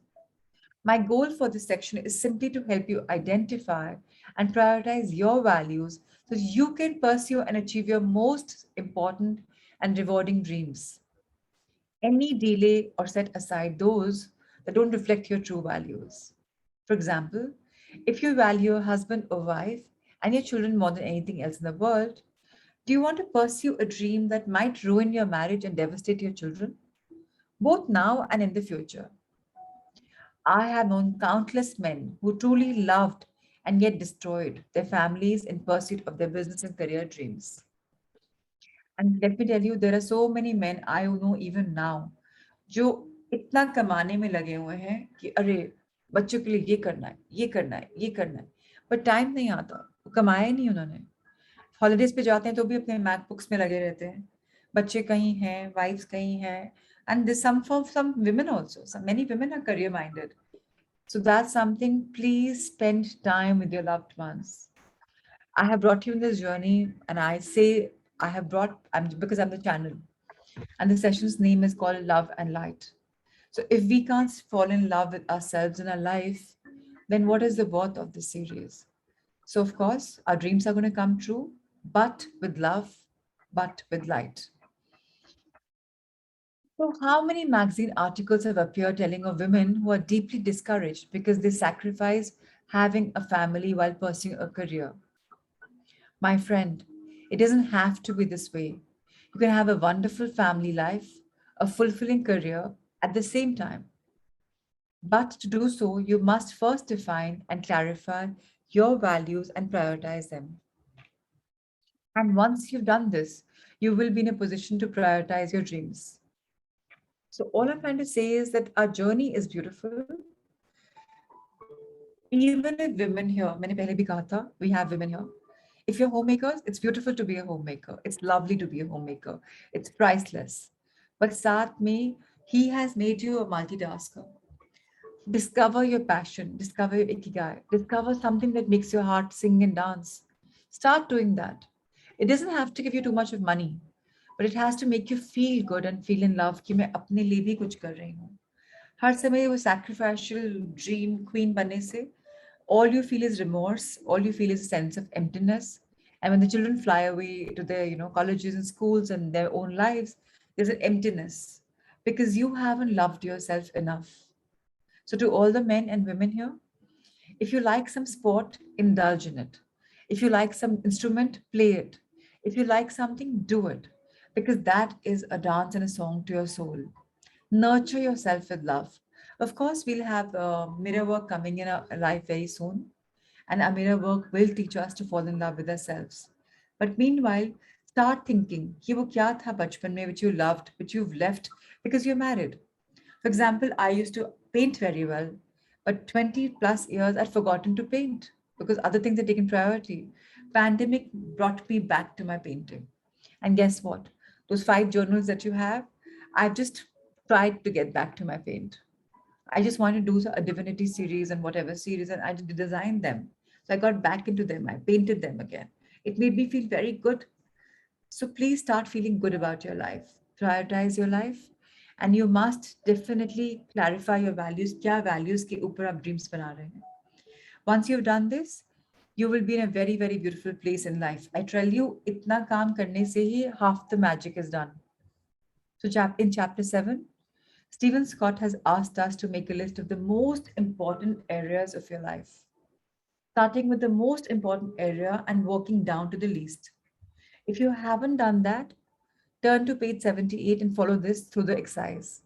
My goal for this section is simply to help you identify and prioritize your values so you can pursue and achieve your most important and rewarding dreams. Any delay or set aside those that don't reflect your true values. For example, if you value your husband or wife and your children more than anything else in the world, do you want to pursue a dream that might ruin your marriage and devastate your children, both now and in the future? I have known countless men who truly loved and yet destroyed their families in pursuit of their business and career dreams. And let me tell you, there are so many men I know even now जो इतना कमाने में लगे हुए हैं कि अरे बच्चों के लिए ये करना है, ये करना है, ये करना है, पर टाइम नहीं आता. वो कमाया ही नहीं उन्होंने. हॉलीडेज पे जाते हैं तो भी अपने मैकबुक्स में लगे रहते हैं. बच्चे कहीं हैं, वाइफ्स कहीं हैं, and there's some for some women also. So many women are career minded. So that's something. Please spend time with your loved ones. I have brought you in this journey, and I say I have brought because I'm the channel, and the session's name is called Love and Light. So if we can't fall in love with ourselves in our life, then what is the worth of this series? So of course, our dreams are going to come true, but with love, but with light. So, how many magazine articles have appeared telling of women who are deeply discouraged because they sacrifice having a family while pursuing a career? My friend, it doesn't have to be this way. You can have a wonderful family life, a fulfilling career at the same time. But to do so, you must first define and clarify your values and prioritize them. And once you've done this, you will be in a position to prioritize your dreams. So, all I'm trying to say is that our journey is beautiful. Even if women here, मैंने पहले भी कहा था, we have women here. If you're homemakers, it's beautiful to be a homemaker. It's lovely to be a homemaker. It's priceless. But साथ में, he has made you a multitasker. Discover your passion, discover your ikigai, discover something that makes your heart sing and dance. Start doing that. It doesn't have to give you too much of money, but it has to make you feel good and feel in love कि मैं अपने लिए भी कुछ कर रही हूँ. हर समय वो sacrificial dream queen बनने से all you feel is remorse, all you feel is a sense of emptiness. And when the children fly away to their, colleges and schools and their own lives, there's an emptiness because you haven't loved yourself enough. So, to all the men and women here, if you like some sport, indulge in it. If you like some instrument, play it. If you like something, do it. Because that is a dance and a song to your soul. Nurture yourself with love. Of course, we'll have mirror work coming in our life very soon. And our mirror work will teach us to fall in love with ourselves. But meanwhile, start thinking, कि वो क्या था बचपन में which you loved, which you've left because you're married. For example, I used to paint very well, but 20 plus years I'd forgotten to paint because other things had taken priority. Pandemic brought me back to my painting. And guess what? Those 5 journals that you have, I've just tried to get back to my paint. I just wanted to do a divinity series and whatever series, and I did design them. So I got back into them. I painted them again. It made me feel very good. So please start feeling good about your life. Prioritize your life. And you must definitely clarify your values. क्या values के ऊपर आप dreams बना रहे हैं. Once you've done this, you will be in a very, very beautiful place in life. I tell you, इतना काम करने से ही half the magic is done. So in chapter 7, Stephen Scott has asked us to make a list of the most important areas of your life, starting with the most important area and working down to the least. If you haven't done that, turn to page 78 and follow this through the exercise.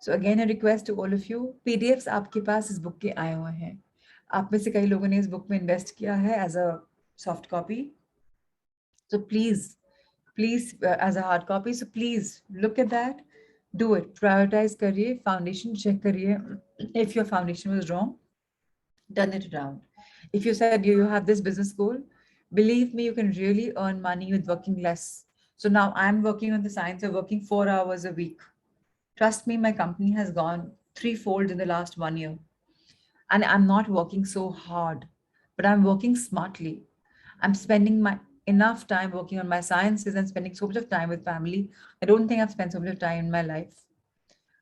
So again, a request to all of you, PDFs आपके पास इस book के आए हुए हैं. आप में से कई लोगों ने इस book में invest किया है as a soft copy. So please, as a hard copy. So please look at that, do it. Prioritize करिए, foundation check करिए. If your foundation was wrong, turn it around. If you said you have this business goal, believe me, you can really earn money with working less. So now I'm working on the science of working 4 hours a week. Trust me, my company has gone threefold in the last 1 year. And I'm not working so hard, but I'm working smartly. I'm spending my enough time working on my sciences and spending so much of time with family. I don't think I've spent so much of time in my life.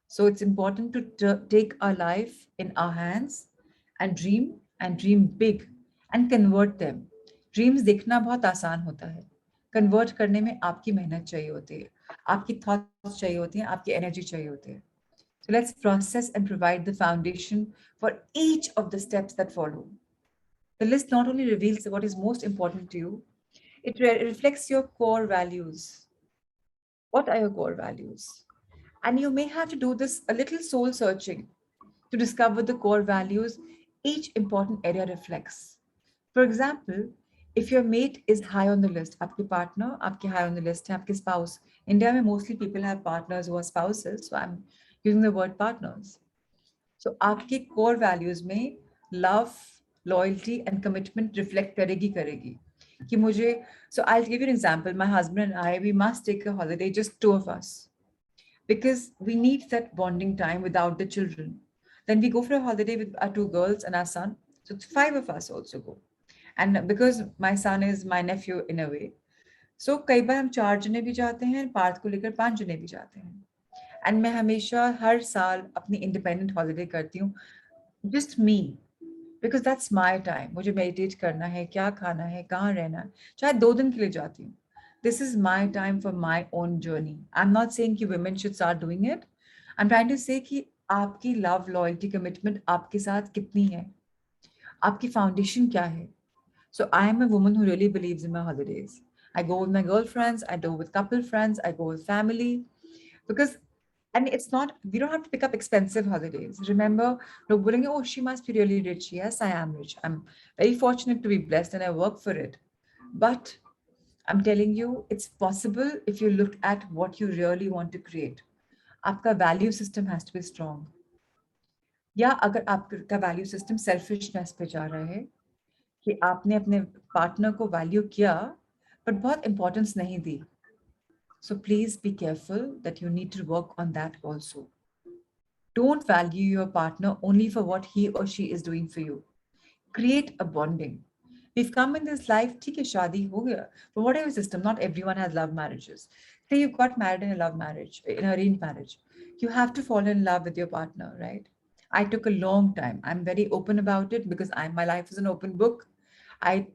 So it's important to take our life in our hands and dream big and convert them. Dreams देखना बहुत आसान होता है. Convert करने में आपकी मेहनत चाहिए होती है, आपकी thoughts चाहिए होती हैं, आपकी energy चाहिए होती है. So let's process and provide the foundation for each of the steps that follow. The list not only reveals what is most important to you, it reflects your core values. What are your core values? And you may have to do this a little soul searching to discover the core values each important area reflects. For example, if your mate is high on the list, आपके partner आपके high on the list है, आपके spouse. India में mostly people have partners who are spouses, so I'm using the word partners. So आपके core values में love, loyalty and commitment reflect करेगी. कि मुझे, so I'll give you an example. My husband and I, we must take a holiday, just two of us, because we need that bonding time without the children. Then we go for a holiday with our two girls and our son. So 5 of us also go. And because my son is my nephew in a way, so कई बार हम 4 जने भी जाते हैं, पार्थ को लेकर 5 जने भी जाते हैं. And मैं हमेशा हर साल अपनी independent holiday करती हूँ, just me, because that's my time. मुझे meditate करना है, क्या खाना है, कहाँ रहना है, चाहे 2 दिन के लिए जाती हूँ. This is my time for my own journey. I'm not saying you women should start doing it, I'm trying to say कि आपकी love, loyalty, commitment आपके साथ कितनी है, आपकी foundation क्या है. So I am a woman who really believes in my holidays. I go with my girlfriends, I go with couple friends, I go with family, because, and it's not, we don't have to pick up expensive holidays. Remember, no बोलेंगे, oh, she must be really rich. Yes, I am rich. I'm very fortunate to be blessed and I work for it. But I'm telling you, it's possible if you look at what you really want to create. आपका value system has to be strong. या अगर आपका value system selfishness पे जा रहा है कि आपने अपने पार्टनर को वैल्यू किया पर बहुत इंपॉर्टेंस नहीं दी. So please be careful that you need to work on that also. Don't value your partner only for what he or she is doing for you. Create a bonding. We've come in this life, ठीक है शादी हो गया, but whatever system, not everyone has love marriages. Say you got married in a love marriage, in an arranged marriage. You have to fall in love with your partner, right? I took a long time. I'm very open about it because my life is an open book. I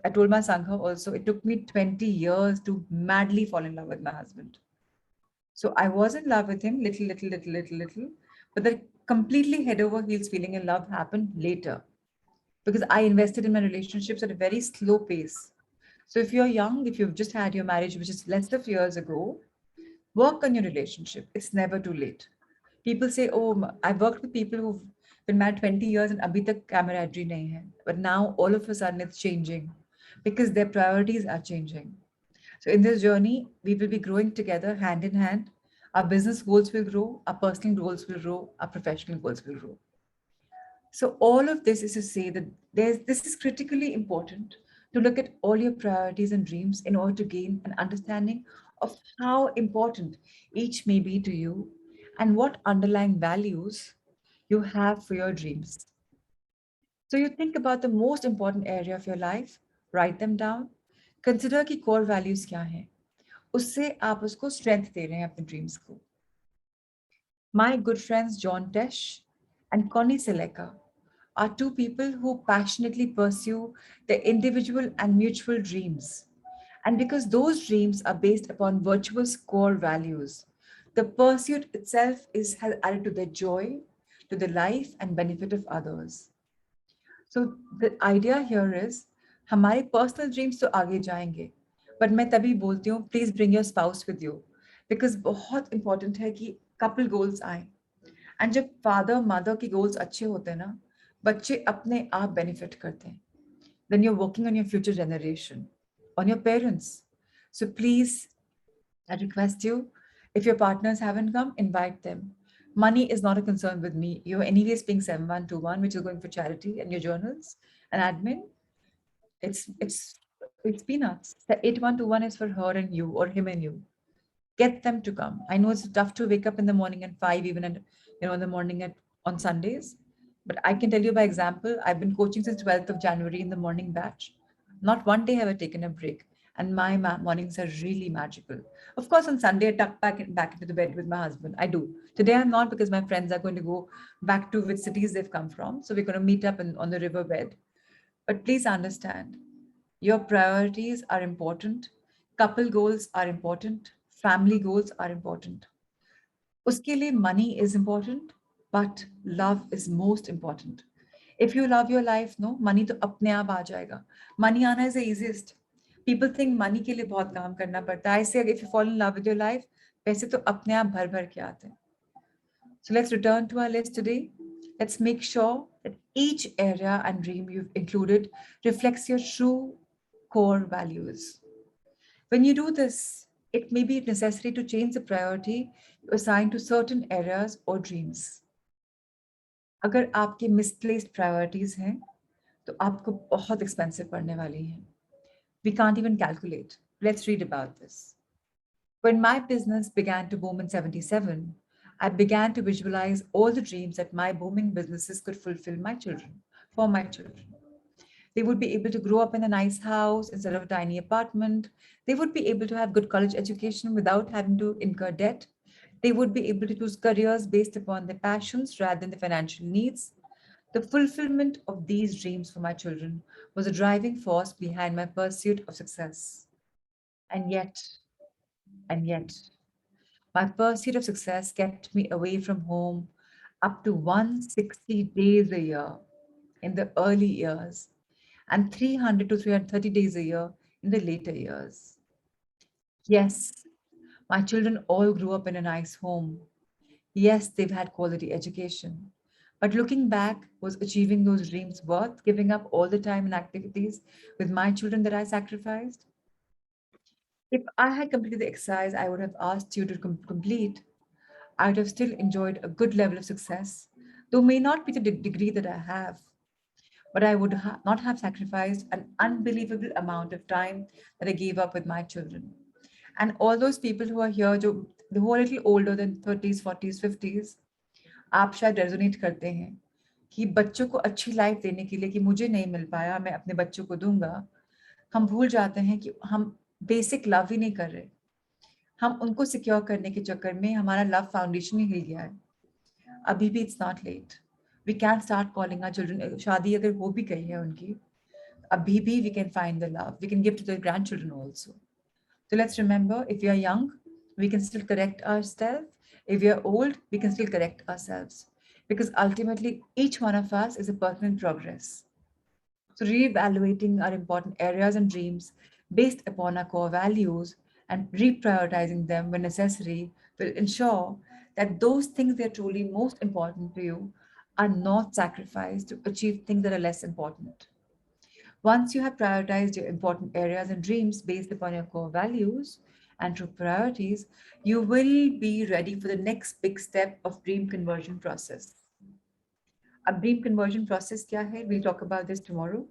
I told my Sangha also, it took me 20 years to madly fall in love with my husband. So I was in love with him, little, but the completely head over heels feeling in love happened later because I invested in my relationships at a very slow pace. So if you're young, if you've just had your marriage, which is less of years ago, work on your relationship. It's never too late. People say, oh, I've worked with people who've been married 20 years and abhi tak camaraderie nahi hai. But now all of a sudden it's changing because their priorities are changing. So in this journey, we will be growing together hand in hand. Our business goals will grow, our personal goals will grow, our professional goals will grow. So all of this is to say that this is critically important to look at all your priorities and dreams in order to gain an understanding of how important each may be to you and what underlying values you have for your dreams. So you think about the most important area of your life, write them down, consider कि core values क्या हैं, उससे आप उसको strength दे रहे हैं अपने dreams को. My good friends John Tesh and Connie Seleka are two people who passionately pursue their individual and mutual dreams. And because those dreams are based upon virtuous core values, the pursuit itself has added to their joy, to the life and benefit of others. So the idea here is, हमारे personal dreams तो आगे जाएंगे, but मैं तभी बोलती हूँ, please bring your spouse with you, because बहुत important है कि couple goals आए. And जब father mother की goals अच्छे होते हैं ना, बच्चे अपने आप benefit करते हैं. Then you're working on your future generation, on your parents. So please, I request you, if your partners haven't come, invite them. Money is not a concern with me. You're anyways paying 7121, which is going for charity and your journals and admin. It's peanuts. The 8121 is for her and you, or him and you. Get them to come. I know it's tough to wake up in the morning at 5, even at, in the morning on Sundays. But I can tell you by example, I've been coaching since 12th of January in the morning batch. Not one day have I taken a break. And my mornings are really magical. Of course, on Sunday, I tuck back into the bed with my husband. I do. Today, I'm not, because my friends are going to go back to which cities they've come from. So we're going to meet up on the riverbed. But please understand, your priorities are important. Couple goals are important. Family goals are important. Uske liye money is important, but love is most important. If you love your life, no, money to apne aap aa jayega. Money aana is the easiest. People think money ke liye bahut kaam karna padta hai. I say, if you fall in love with your life, paise to apne aap bhar bhar ke aate hain. So let's return to our list today. Let's make sure that each area and dream you've included reflects your true core values. When you do this, it may be necessary to change the priority you assign to certain areas or dreams. अगर आपकी misplaced priorities हैं, तो आपको बहुत expensive पड़ने वाली हैं. We can't even calculate. Let's read about this. When my business began to boom in 77, I began to visualize all the dreams that my booming businesses could fulfill for my children. They would be able to grow up in a nice house instead of a tiny apartment. They would be able to have good college education without having to incur debt. They would be able to choose careers based upon their passions rather than the financial needs. The fulfillment of these dreams for my children was a driving force behind my pursuit of success. And yet, My pursuit of success kept me away from home up to 160 days a year in the early years and 300 to 330 days a year in the later years. Yes, my children all grew up in a nice home. Yes, they've had quality education. But looking back, was achieving those dreams worth giving up all the time and activities with my children that I sacrificed? If I had completed the exercise I would have asked you to complete, I would have still enjoyed a good level of success, though may not be the degree that I have. But I would not have sacrificed an unbelievable amount of time that I gave up with my children. And all those people who are here, who are a little older than 30s, 40s, 50s, आप शायद resonate करते हैं कि बच्चों को अच्छी life देने के लिए कि मुझे नहीं मिल पाया मैं अपने बच्चों को दूंगा, हम भूल जाते हैं कि हम बेसिक लव ही नहीं कर रहे, हम उनको सिक्योर करने के चक्कर में हमारा लव फाउंडेशन ही हिल गया है। अभी भी it's not late, we can start calling our children, शादी अगर हो भी गई है उनकी, अभी भी we can find the love, we can give to the grandchildren also. So let's remember, if we are young, we can still correct ourselves. If we are old, we can still correct ourselves. Because ultimately, each one of us is a person in progress. So reevaluating our important areas and dreams based upon our core values and reprioritizing them when necessary will ensure that those things that are truly most important to you are not sacrificed to achieve things that are less important. Once you have prioritized your important areas and dreams based upon your core values and true priorities, you will be ready for the next big step of dream conversion process. A dream conversion process kya hai? We'll talk about this tomorrow.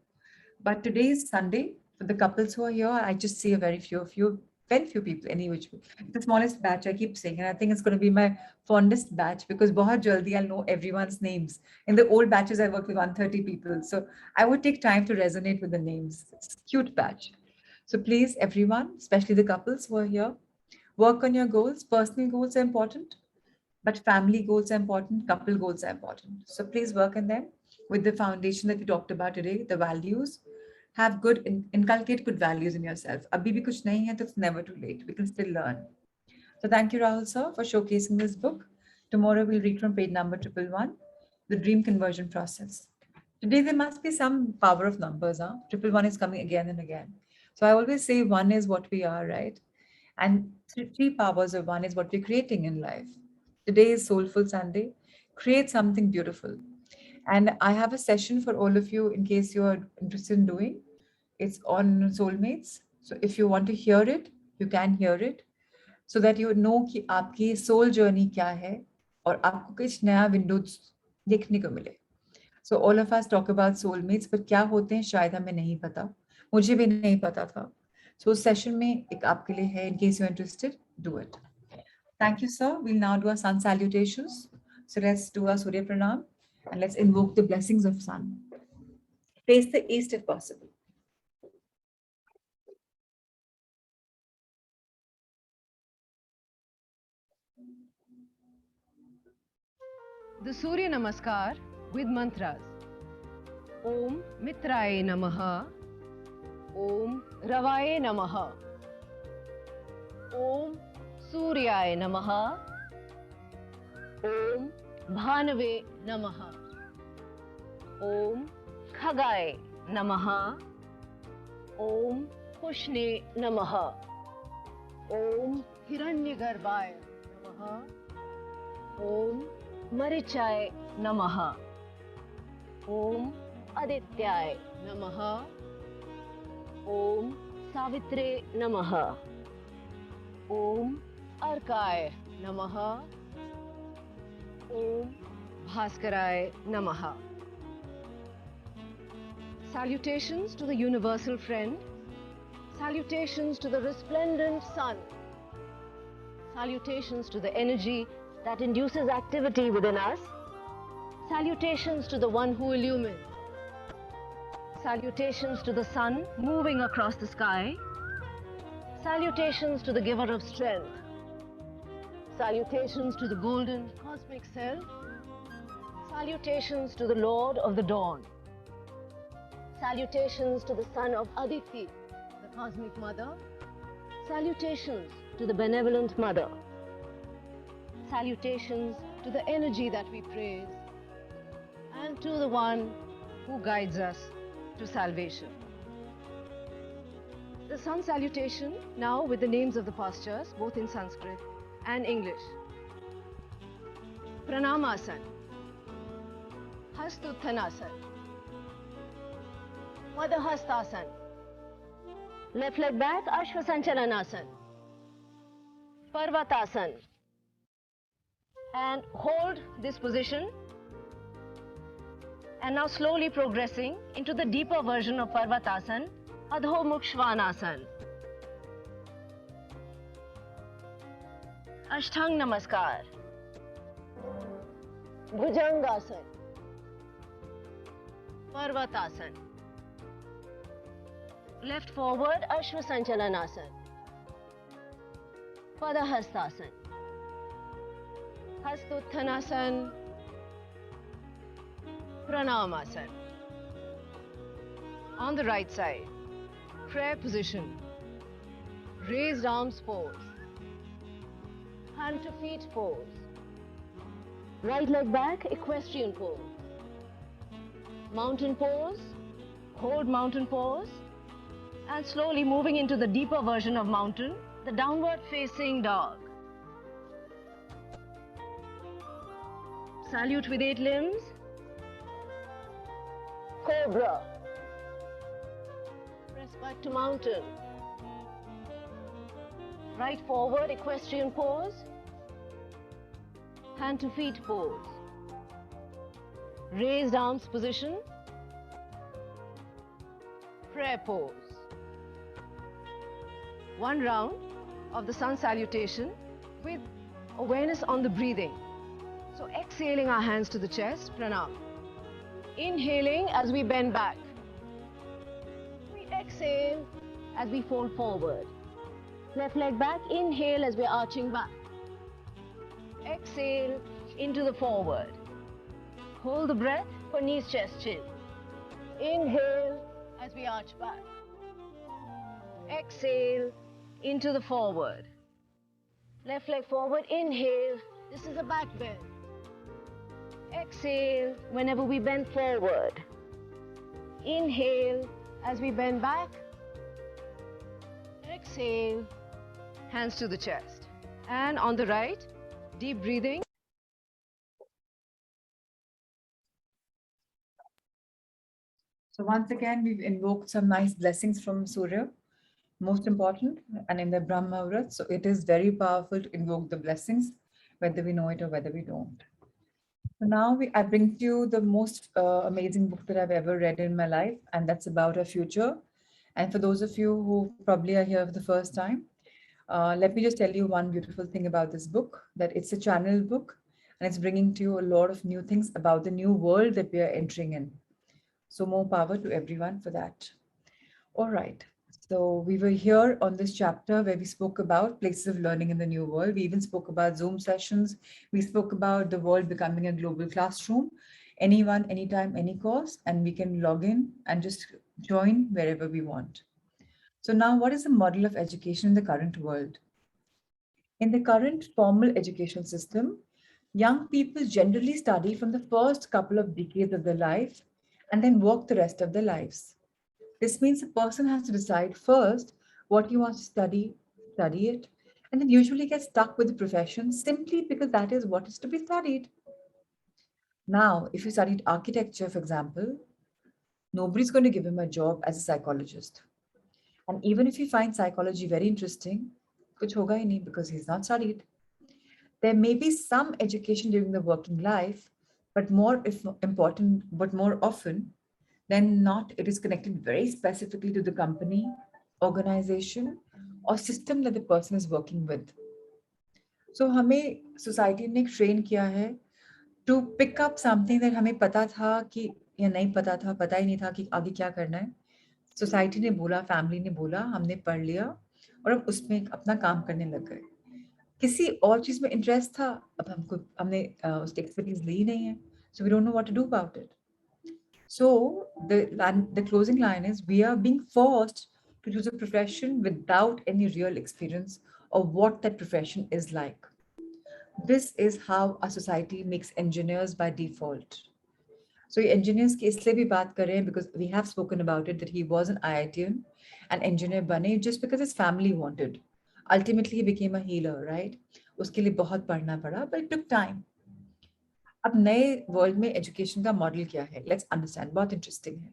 But today is Sunday. For the couples who are here, I just see a very few of you, very few people, any which way. The smallest batch, I keep saying, and I think it's going to be my fondest batch because bahut jaldi I'll know everyone's names. In the old batches, I worked with 130 people. So I would take time to resonate with the names. It's a cute batch. So please, everyone, especially the couples who are here, work on your goals. Personal goals are important, but family goals are important, couple goals are important. So please work on them with the foundation that we talked about today, the values. Have good, inculcate good values in yourself. Abhi bhi kuch nahi hai, to it's never too late. We can still learn. So thank you, Rahul sir, for showcasing this book. Tomorrow we'll read from page number 111, The Dream Conversion Process. Today there must be some power of numbers. Huh? 111 is coming again and again. So I always say one is what we are, right? And three powers of one is what we're creating in life. Today is Soulful Sunday. Create something beautiful. And I have a session for all of you in case you're interested in doing. It's on soulmates. So if you want to hear it, you can hear it so that you know कि आपकी soul journey क्या है और आपको कुछ नया windows देखने को मिले. So all of us talk about soulmates, but क्या होते हैं शायद हमें नहीं पता. मुझे भी नहीं पता था. So session में एक आपके लिए है, in case you're interested, do it. Thank you, sir. We'll now do our sun salutations. So let's do our Surya Pranam and let's invoke the blessings of sun. Face the east if possible. The Surya Namaskar with mantras. Om Mitraye Namaha. Om Ravaye Namaha. Om Suryaye Namaha. Om Bhanave Namaha. Om Khagaye Namaha. Om Pushne Namaha. Om Hiranyagarbhaye Namaha. Om Marichaye Namaha. Om Adityaye Namaha. Om Savitre Namaha. Om Arkaye Namaha. Om Bhaskaraye Namaha. Salutations to the universal friend. Salutations to the resplendent sun. Salutations to the energy that induces activity within us. Salutations to the one who illumines. Salutations to the sun moving across the sky. Salutations to the giver of strength. Salutations to the golden cosmic self. Salutations to the Lord of the dawn. Salutations to the son of Aditi, the cosmic mother. Salutations to the benevolent mother. Salutations to the energy that we praise and to the one who guides us to salvation. The sun salutation now with the names of the postures both in Sanskrit and English. Pranamasana, Hastuttanasana, Padahastasana, left leg back, Ashvasanchalanasana, Parvatasana, and hold this position. And now slowly progressing into the deeper version of Parvatasana, Adho Mukh Svanasana. Ashtang Namaskar. Bhujangasana. Parvatasana. Left forward, Ashvasanchalanasana. Padahastasana. Hastuttanasana. Pranamasana. On the right side, prayer position. Raised arms pose. Hand to feet pose. Right leg back, equestrian pose. Mountain pose. Hold mountain pose. And slowly moving into the deeper version of mountain, the downward facing dog. Salute with 8 limbs. Cobra. Press back to mountain. Right forward, equestrian pose. Hand to feet pose. Raised arms position. Prayer pose. One round of the sun salutation with awareness on the breathing. So exhaling our hands to the chest, pranam. Inhaling as we bend back. We exhale as we fold forward. Left leg back, inhale as we're arching back. Exhale into the forward. Hold the breath for knees, chest, chin. Inhale as we arch back. Exhale into the forward. Left leg forward, inhale. This is a back bend. Exhale whenever we bend forward. Inhale as we bend back. Exhale, hands to the chest. And on the right, deep breathing. So once again, we've invoked some nice blessings from Surya, most important, and in the Brahma Muhurat. So it is very powerful to invoke the blessings, whether we know it or whether we don't. So now I bring to you the most amazing book that I've ever read in my life, and that's about our future. And for those of you who probably are here for the first time, let me just tell you one beautiful thing about this book, that it's a channel book, and it's bringing to you a lot of new things about the new world that we are entering in. So more power to everyone for that. All right. So we were here on this chapter where we spoke about places of learning in the new world. We even spoke about Zoom sessions. We spoke about the world becoming a global classroom. Anyone, anytime, any course, and we can log in and just join wherever we want. So now, what is the model of education in the current world? In the current formal educational system, young people generally study from the first couple of decades of their life and then work the rest of their lives. This means a person has to decide first what he wants to study it, and then usually get stuck with the profession simply because that is what is to be studied. Now, if you studied architecture, for example, nobody's going to give him a job as a psychologist. And even if you find psychology very interesting, kuch hoga hi nahi because he's not studied. There may be some education during the working life, but more often than not, it is connected very specifically to the company, organization, or system that the person is working with. So हमें society ने train किया है to pick up something that हमें पता था कि या नहीं पता था, पता ही नहीं था कि आगे क्या करना है. Society ने बोला, family ने बोला, हमने पढ़ लिया और अब उसमें अपना काम करने लग गए. किसी और चीज में इंटरेस्ट था, अब हमने उसकी एक्सपर्टीज ली नहीं है, so we don't know what to do about it. So the closing line is, we are being forced to choose a profession without any real experience of what that profession is like. This is how a society makes engineers by default. So ये engineers की इसलिए भी बात कर रहे हैं because we have spoken about it that he was an IITian, an engineer बने just because his family wanted. Ultimately he became a healer, right? उसके लिए बहुत पढ़ना पड़ा, but it took time. अब नए वर्ल्ड में एजुकेशन का मॉडल क्या है? Let's understand. बहुत इंटरेस्टिंग है.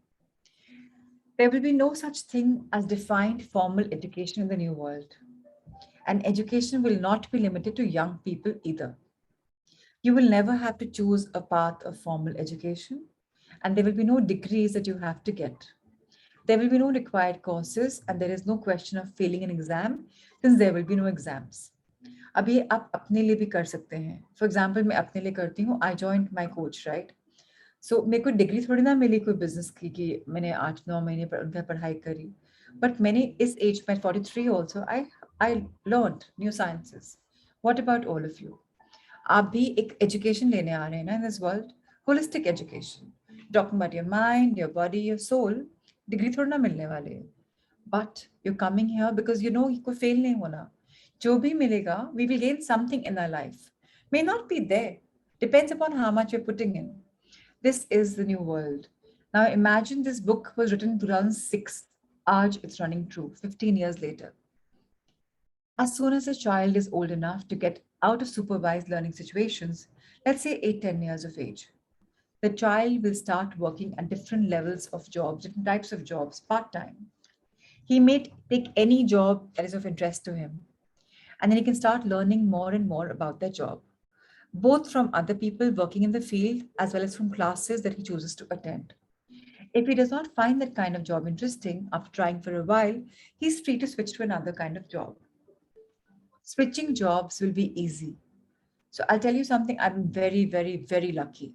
There will be no such thing as defined formal education in the new world. And education will not be limited to young people either. You will never have to choose a path of formal education, and there will be no degrees that you have to get. There will be no required courses, and there is no question of failing an exam since there will be no exams. अब ये आप अपने लिए भी कर सकते हैं. For example मैं अपने लिए करती हूँ. I joined my coach, right? सो मेरे को डिग्री थोड़ी ना मिली कोई बिजनेस की कि मैंने 8-9 महीने पर उनका पढ़ाई करी. बट मैंने इस एज में 43 also I learn new sciences. What about all of you? आप भी एक एजुकेशन लेने आ रहे हैं ना in this world. Holistic education, talking about your mind, your body, your soul. Degree थोड़ा ना मिलने वाले है. But you coming here because you know कोई फेल नहीं होना. जो भी मिलेगा, we will gain something in our life. May not be there. Depends upon how much you're putting in. This is the new world. Now imagine this book was written in 2006. Aaj it's running true, 15 years later. As soon as a child is old enough to get out of supervised learning situations, let's say 8-10 years of age, the child will start working at different levels of jobs, different types of jobs, part-time. He may take any job that is of interest to him. And then he can start learning more and more about their job, both from other people working in the field as well as from classes that he chooses to attend. If he does not find that kind of job interesting after trying for a while, he's free to switch to another kind of job. Switching jobs will be easy. So I'll tell you something, I'm very, very, very lucky.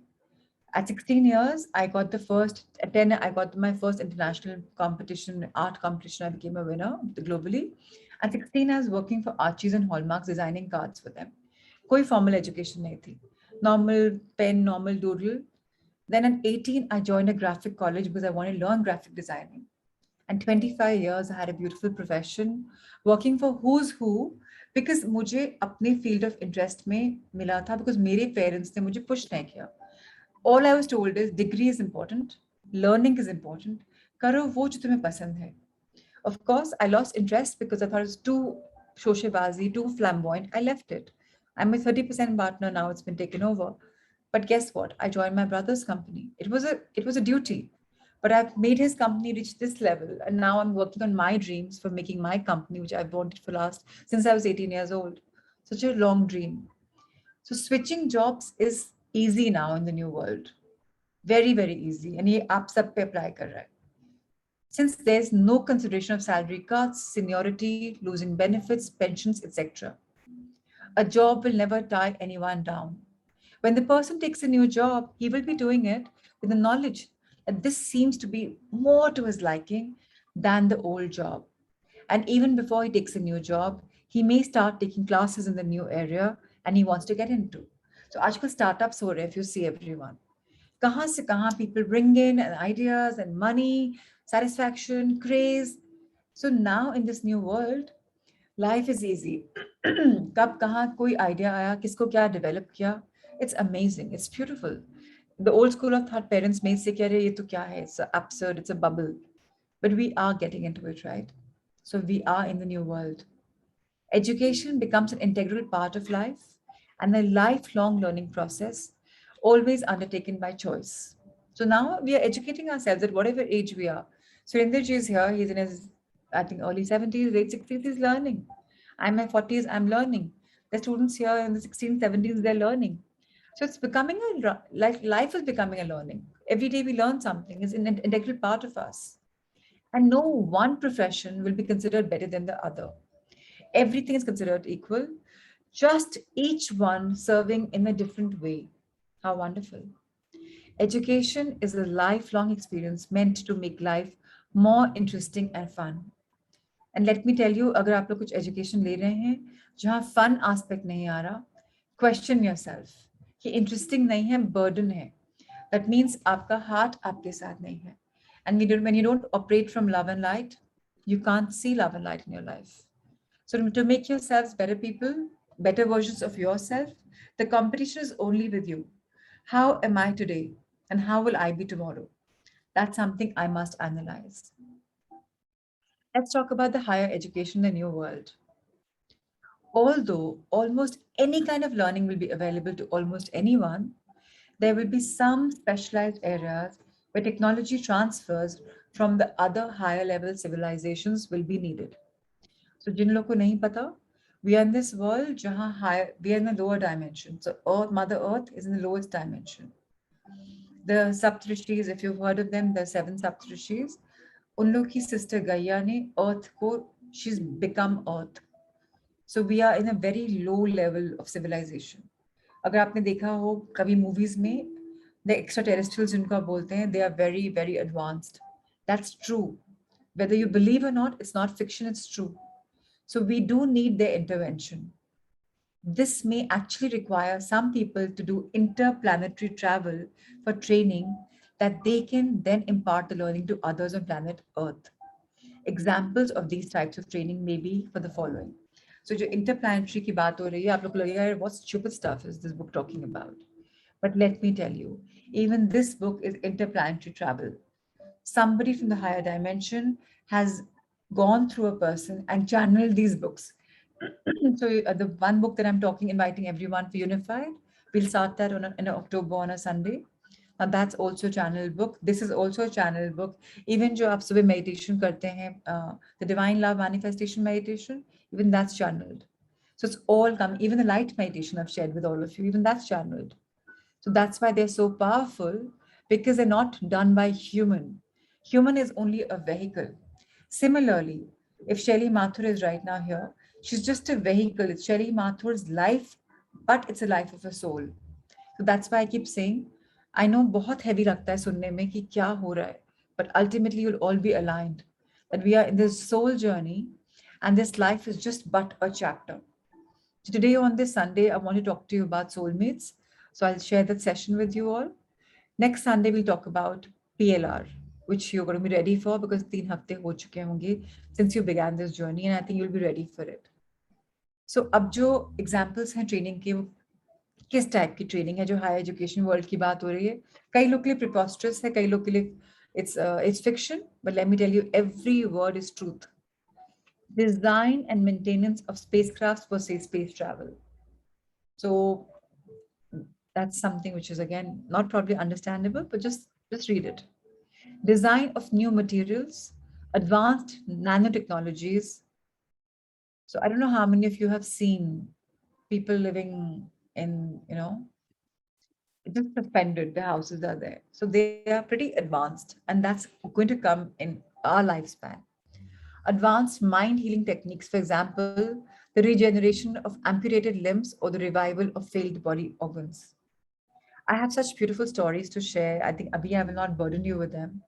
At 16 years, I got my first international competition, art competition. I became a winner globally. At 16, I was working for Archie's and Hallmarks, designing cards for them. कोई formal education नहीं थी. Normal pen, normal doodle. Then at 18, I joined a graphic college because I wanted to learn graphic designing. And 25 years, I had a beautiful profession, working for who's who, because मुझे अपने field of interest में मिला था, because मेरे parents ने मुझे push नहीं किया. All I was told is degree is important, learning is important, करो वो जो तुम्हें पसंद है. Of course, I lost interest because I thought it was too shoshebazi, too flamboyant. I left it. I'm a 30% partner now, it's been taken over. But guess what? I joined my brother's company. It was a duty. But I've made his company reach this level. And now I'm working on my dreams for making my company, which I've wanted since I was 18 years old. Such a long dream. So switching jobs is easy now in the new world. Very, very easy. And ये आप सब पे apply कर रहा है. Since there's no consideration of salary cuts, seniority, losing benefits, pensions, etc. A job will never tie anyone down. When the person takes a new job, he will be doing it with the knowledge that this seems to be more to his liking than the old job. And even before he takes a new job, he may start taking classes in the new area and he wants to get into. So आजकल startups हो रहे हैं, if you see everyone. कहाँ से कहाँ people bring in ideas and money, satisfaction, craze. So now in this new world, life is easy. कब कहाँ कोई idea आया, किसको क्या develop किया, it's amazing, it's beautiful. The old school of thought parents may say, "Kya re, ye to kya hai? It's absurd, it's a bubble." But we are getting into it, right? So we are in the new world. Education becomes an integral part of life and a lifelong learning process, always undertaken by choice. So now we are educating ourselves at whatever age we are. Surinder ji is here, he's in his, I think, early 70s, late 60s, he's learning. I'm in my 40s, I'm learning. The students here in the 16s, 17s, they're learning. So it's becoming life is becoming a learning. Every day we learn something, it's an integral part of us. And no one profession will be considered better than the other. Everything is considered equal, just each one serving in a different way. How wonderful. Education is a lifelong experience meant to make life more interesting and fun. And let me tell you, अगर आप लोग कुछ education ले रहे हैं जहाँ fun aspect नहीं आ रहा, question yourself. कि interesting नहीं है, burden है. That means आपका heart आपके साथ नहीं है. And when you don't operate from love and light, you can't see love and light in your life. So to make yourselves better people, better versions of yourself, The competition is only with you. How am I today? And how will I be tomorrow? That's something I must analyze. Let's talk about the higher education in the new world. Although almost any kind of learning will be available to almost anyone, there will be some specialized areas where technology transfers from the other higher level civilizations will be needed. So जिन लोगों को नहीं पता, we are in this world जहाँ higher, we are in the lower dimension. So Earth, Mother Earth is in the lowest dimension. The Saptarishis, if you've heard of them, the seven Saptarishis, उन लोग की sister Gaia ने Earth को, she's become Earth. So we are in a very low level of civilization. अगर आपने देखा हो कभी movies में, the extraterrestrials जिनको आप बोलते हैं, they are very, very advanced. That's true. Whether you believe or not, it's not fiction, it's true. So we do need their intervention. This may actually require some people to do interplanetary travel for training that they can then impart the learning to others on planet Earth. Examples of these types of training may be for the following. So जो interplanetary की बात हो रही है, आप लोग को लगेगा यार what stupid stuff is this book talking about? But let me tell you, even this book is interplanetary travel. Somebody from the higher dimension has gone through a person and channeled these books. So the one book that I'm talking, inviting everyone for Unified, we'll start that in October on a Sunday. Now that's also a channel book. This is also a channel book. Even जो आप सुबह meditation करते हैं, the Divine Love Manifestation Meditation, even that's channeled. So it's all come, even the light meditation I've shared with all of you, even that's channeled. So that's why they're so powerful, because they're not done by human. Human is only a vehicle. Similarly, if Shelly Mathur is right now here, she's just a vehicle. It's Shelly Mathur's life, but it's a life of a soul. So that's why I keep saying, I know बहुत heavy लगता है सुनने में कि क्या हो रहा है, but ultimately you'll all be aligned that we are in this soul journey and this life is just but a chapter. So today on this Sunday, I want to talk to you about soulmates. So I'll share that session with you all. Next Sunday, we'll talk about PLR, which you're going to be ready for because 3 हफ्ते हो चुके होंगे since you began this journey, and I think you'll be ready for it. So अब जो examples हैं training के, वो किस टाइप की ट्रेनिंग है जो हायर एजुकेशन वर्ल्ड की बात हो रही है? कई लोग के लिए प्रिपोस्टरस है, कई लोग के लिए it's fiction, but let me tell you, every word is truth. Design and maintenance of spacecrafts for say space travel. So that's something which is again not probably understandable, but just read it. Design of new materials, advanced nanotechnologies. So I don't know how many of you have seen people living in, just suspended, the houses are there. So they are pretty advanced, and that's going to come in our lifespan. Advanced mind healing techniques, for example, the regeneration of amputated limbs or the revival of failed body organs. I have such beautiful stories to share. I think, Abhi, I will not burden you with them.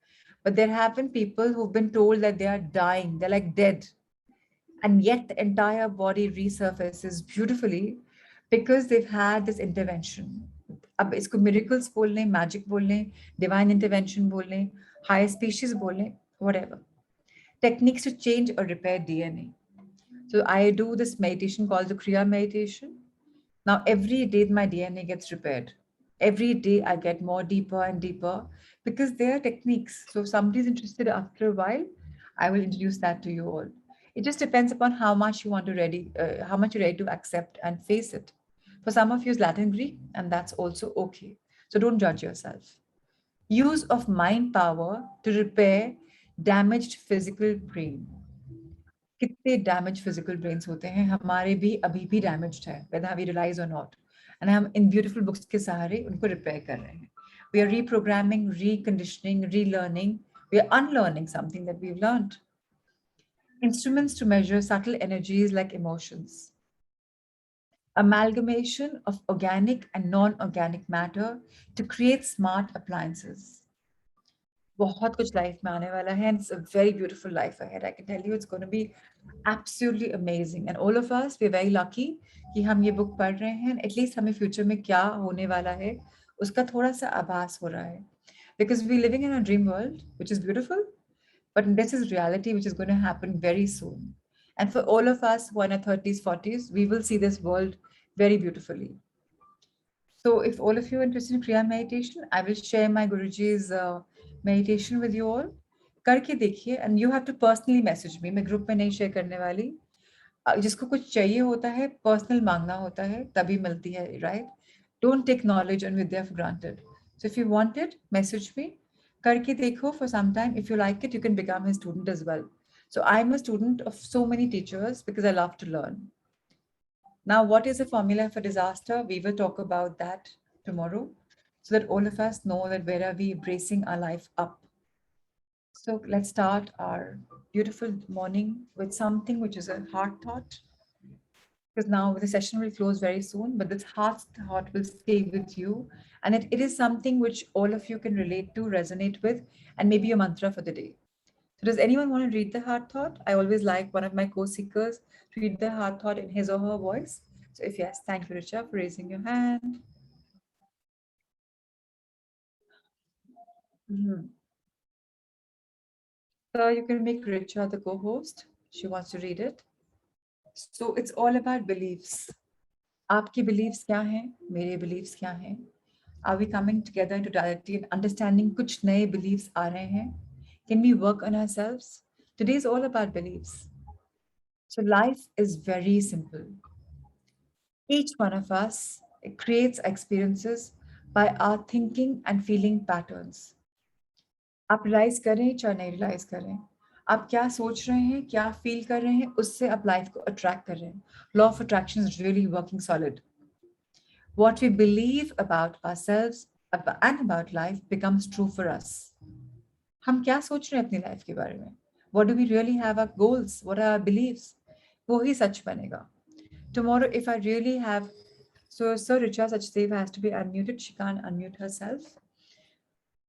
But there have been people who've been told that they are dying, they're like dead. And yet the entire body resurfaces beautifully because they've had this intervention. अब इसको miracles बोल लें, magic बोल लें, divine intervention बोल लें, higher species बोल लें, whatever. Techniques to change or repair DNA. So I do this meditation called the Kriya meditation. Now every day my DNA gets repaired. Every day I get more deeper and deeper because there are techniques. So if somebody's interested after a while, I will introduce that to you all. It just depends upon how much you want to how much you're ready to accept and face it. For some of you, it's Latin Greek, and that's also okay. So don't judge yourself. Use of mind power to repair damaged physical brain. कितने damaged physical brains होते हैं, हमारे भी अभी भी damaged है, whether we realize or not. And हम in beautiful books के सहारे उनको repair कर रहे हैं. We are reprogramming, reconditioning, relearning. We are unlearning something that we've learned. Instruments to measure subtle energies like emotions. Amalgamation of organic and non-organic matter to create smart appliances. बहुत कुछ life में आने वाला है, and it's a very beautiful life ahead. I can tell you, it's going to be absolutely amazing. And all of us, we're very lucky कि हम ये book पढ़ रहे हैं. At least हमें future में क्या होने वाला है, उसका थोड़ा सा आभास हो रहा है. Because we're living in a dream world, which is beautiful, but this is reality, which is going to happen very soon. And for all of us who are in our 30s, 40s, we will see this world very beautifully. So if all of you are interested in Kriya meditation, I will share my Guruji's meditation with you all. करके देखिए, and you have to personally message me. मैं group में नहीं share करने वाली. जिसको कुछ चाहिए होता है, personal मांगना होता है, तभी मिलती है, right? Don't take knowledge and vidya for granted. So if you want it, message me. करके देखो for some time. If you like it, you can become a student as well. So I'm a student of so many teachers because I love to learn. Now, what is a formula for disaster? We will talk about that tomorrow so that all of us know that where are we bracing our life up. So let's start our beautiful morning with something which is a heart thought. Because now the session will close very soon, but this heart thought will stay with you. And it is something which all of you can relate to, resonate with, and maybe a mantra for the day. So does anyone want to read the heart thought? I always like one of my co-seekers to read the heart thought in his or her voice. So if yes, thank you, Richa, for raising your hand. So you can make Richa the co-host. She wants to read it. So it's all about beliefs. आपके beliefs क्या हैं? मेरे beliefs क्या हैं? Are we coming together into totality and understanding कुछ नए beliefs आ रहे हैं? Can we work on ourselves? Today is all about beliefs. So life is very simple. Each one of us creates experiences by our thinking and feeling patterns. आप realise करें चाहे नहीं realise करें, आप क्या सोच रहे हैं, क्या फील कर रहे हैं, उससे आप लाइफ को अट्रैक्ट कर रहे हैं. Law of attraction is really working solid. What we believe about ourselves and about life becomes true for us. हम क्या सोच रहे हैं अपनी लाइफ के बारे में? What do we really have our goals? What are our beliefs? वो ही सच बनेगा. Tomorrow, if I really have, so Richa Sachdev has to be unmuted. She can't unmute herself.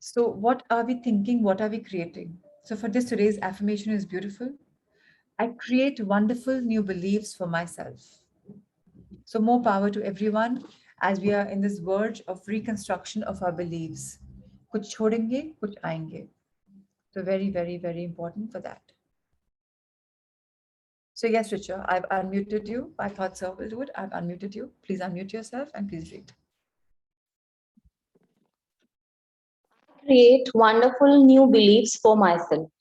So what are we thinking? What are we creating? So for this, today's affirmation is beautiful. I create wonderful new beliefs for myself. So more power to everyone as we are in this verge of reconstruction of our beliefs. कुछ छोड़ेंगे, कुछ आएंगे. So very, very, very important for that. So yes, Richa, I've unmuted you. I thought Sir will do it. I've unmuted you. Please unmute yourself and please read. Create wonderful new beliefs for myself.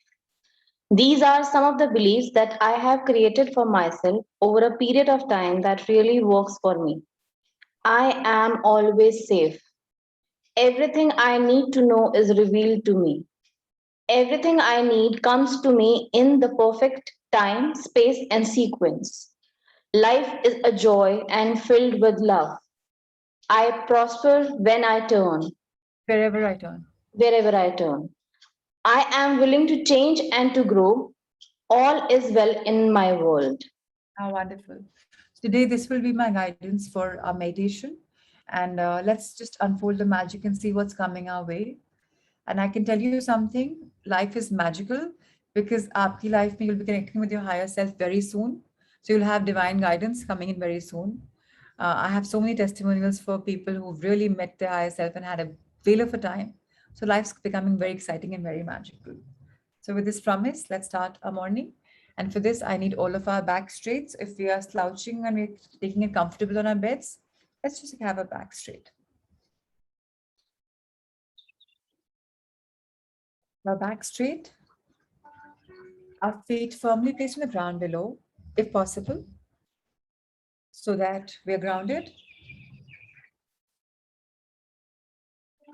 These are some of the beliefs that I have created for myself over a period of time that really works for me. I am always safe. Everything I need to know is revealed to me. Everything I need comes to me in the perfect time, space, and sequence. Life is a joy and filled with love. I prosper when I turn, Wherever I turn. wherever I turn. I am willing to change and to grow. All is well in my world. How wonderful. Today, this will be my guidance for our meditation. And let's just unfold the magic and see what's coming our way. And I can tell you something, life is magical because aapki life mein you'll be connecting with your higher self very soon. So you'll have divine guidance coming in very soon. I have so many testimonials for people who've really met their higher self and had a whale of a time. So life's becoming very exciting and very magical. So with this promise, let's start our morning. And for this, I need all of our back straight. So if we are slouching and we're taking it comfortable on our beds, let's just have our back straight. Our back straight. Our feet firmly placed on the ground below, if possible, so that we are grounded.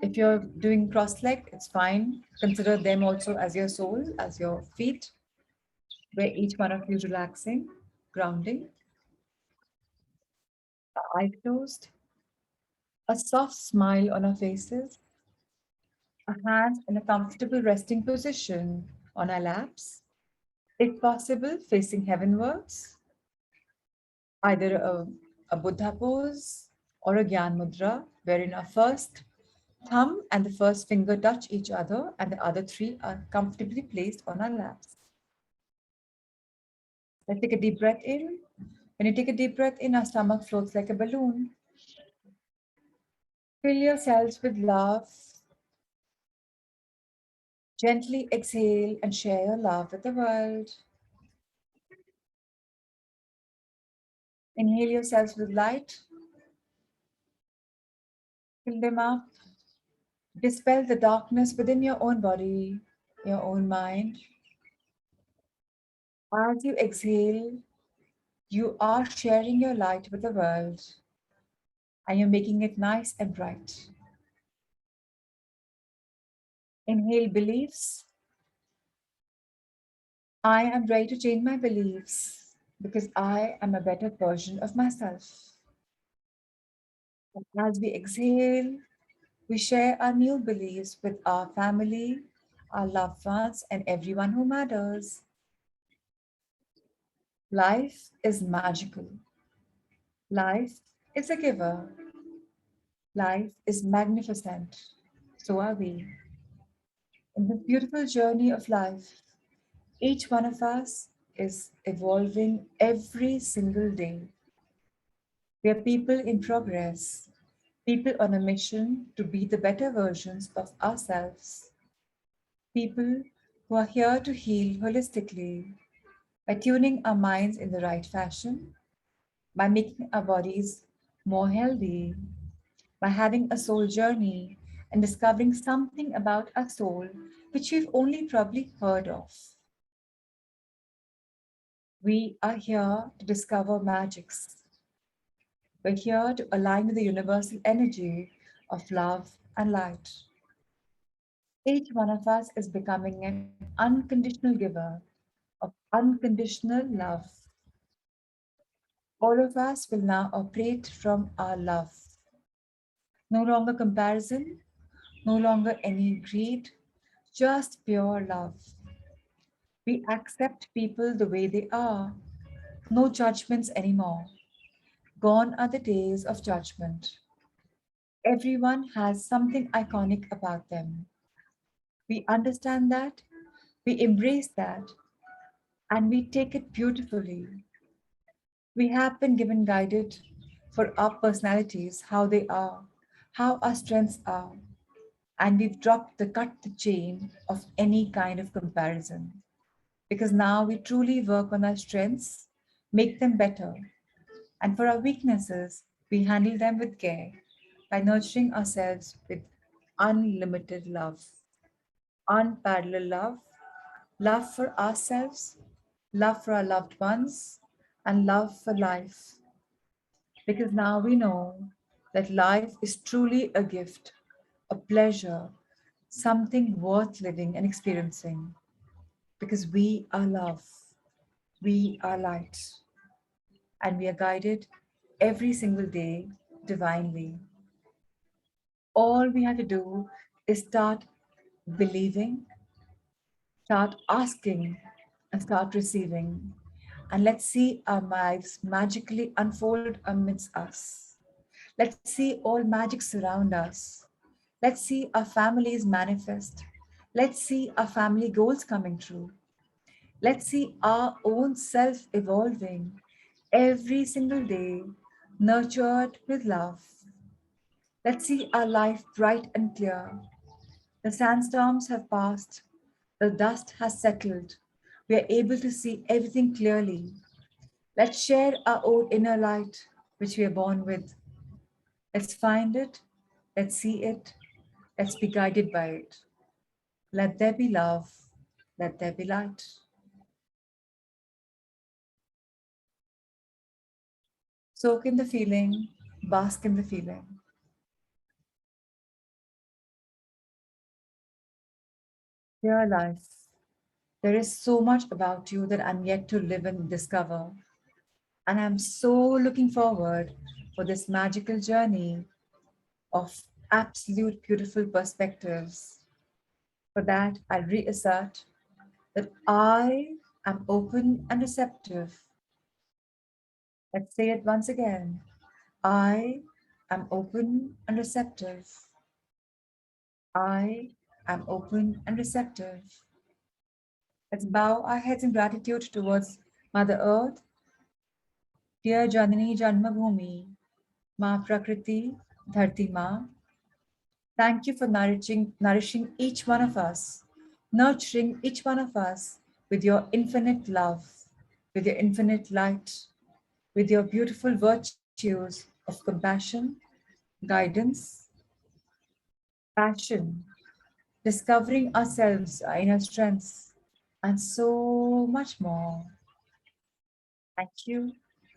If you're doing cross-leg, it's fine. Consider them also as your soul, as your feet, where each one of you is relaxing, grounding. Our eyes closed, a soft smile on our faces, our hands in a comfortable resting position on our laps, if possible, facing heavenwards, either a Buddha pose or a Gyan Mudra, wherein our first thumb and the first finger touch each other and the other three are comfortably placed on our laps. Let's take a deep breath in. When you take a deep breath in, our stomach floats like a balloon. Fill yourselves with love. Gently exhale and share your love with the world. Inhale yourselves with light. Fill them up. Dispel the darkness within your own body, your own mind. As you exhale, you are sharing your light with the world and you're making it nice and bright. Inhale beliefs. I am ready to change my beliefs because I am a better version of myself. As we exhale, we share our new beliefs with our family, our loved ones, and everyone who matters. Life is magical. Life is a giver. Life is magnificent. So are we. In this beautiful journey of life, each one of us is evolving every single day. We are people in progress, people on a mission to be the better versions of ourselves, people who are here to heal holistically by tuning our minds in the right fashion, by making our bodies more healthy, by having a soul journey and discovering something about our soul which we've only probably heard of. We are here to discover magics. We're here to align with the universal energy of love and light. Each one of us is becoming an unconditional giver of unconditional love. All of us will now operate from our love. No longer comparison, no longer any greed, just pure love. We accept people the way they are, no judgments anymore. Gone are the days of judgment. Everyone has something iconic about them. We understand that, we embrace that, and we take it beautifully. We have been given guided for our personalities, how they are, how our strengths are, and we've dropped the cut the chain of any kind of comparison. Because now we truly work on our strengths, make them better, and for our weaknesses, we handle them with care by nurturing ourselves with unlimited love, unparalleled love, love for ourselves, love for our loved ones, and love for life. Because now we know that life is truly a gift, a pleasure, something worth living and experiencing. Because we are love, we are light, and we are guided every single day divinely. All we have to do is start believing, start asking, and start receiving. And let's see our lives magically unfold amidst us. Let's see all magic surround us. Let's see our families manifest. Let's see our family goals coming true. Let's see our own self evolving every single day, nurtured with love. Let's see our life bright and clear. The sandstorms have passed, the dust has settled. We are able to see everything clearly. Let's share our own inner light, which we are born with. Let's find it, let's see it, let's be guided by it. Let there be love, let there be light. Soak in the feeling, bask in the feeling. Dear life, there is so much about you that I'm yet to live and discover. And I'm so looking forward for this magical journey of absolute beautiful perspectives. For that, I reassert that I am open and receptive. Let's say it once again. I am open and receptive. I am open and receptive. Let's bow our heads in gratitude towards Mother Earth, dear Janani Janmabhoomi, Ma Prakriti, Dharti Ma. Thank you for nourishing each one of us, nurturing each one of us with your infinite love, with your infinite light, with your beautiful virtues of compassion, guidance, passion, discovering ourselves, our inner strengths, and so much more. Thank you,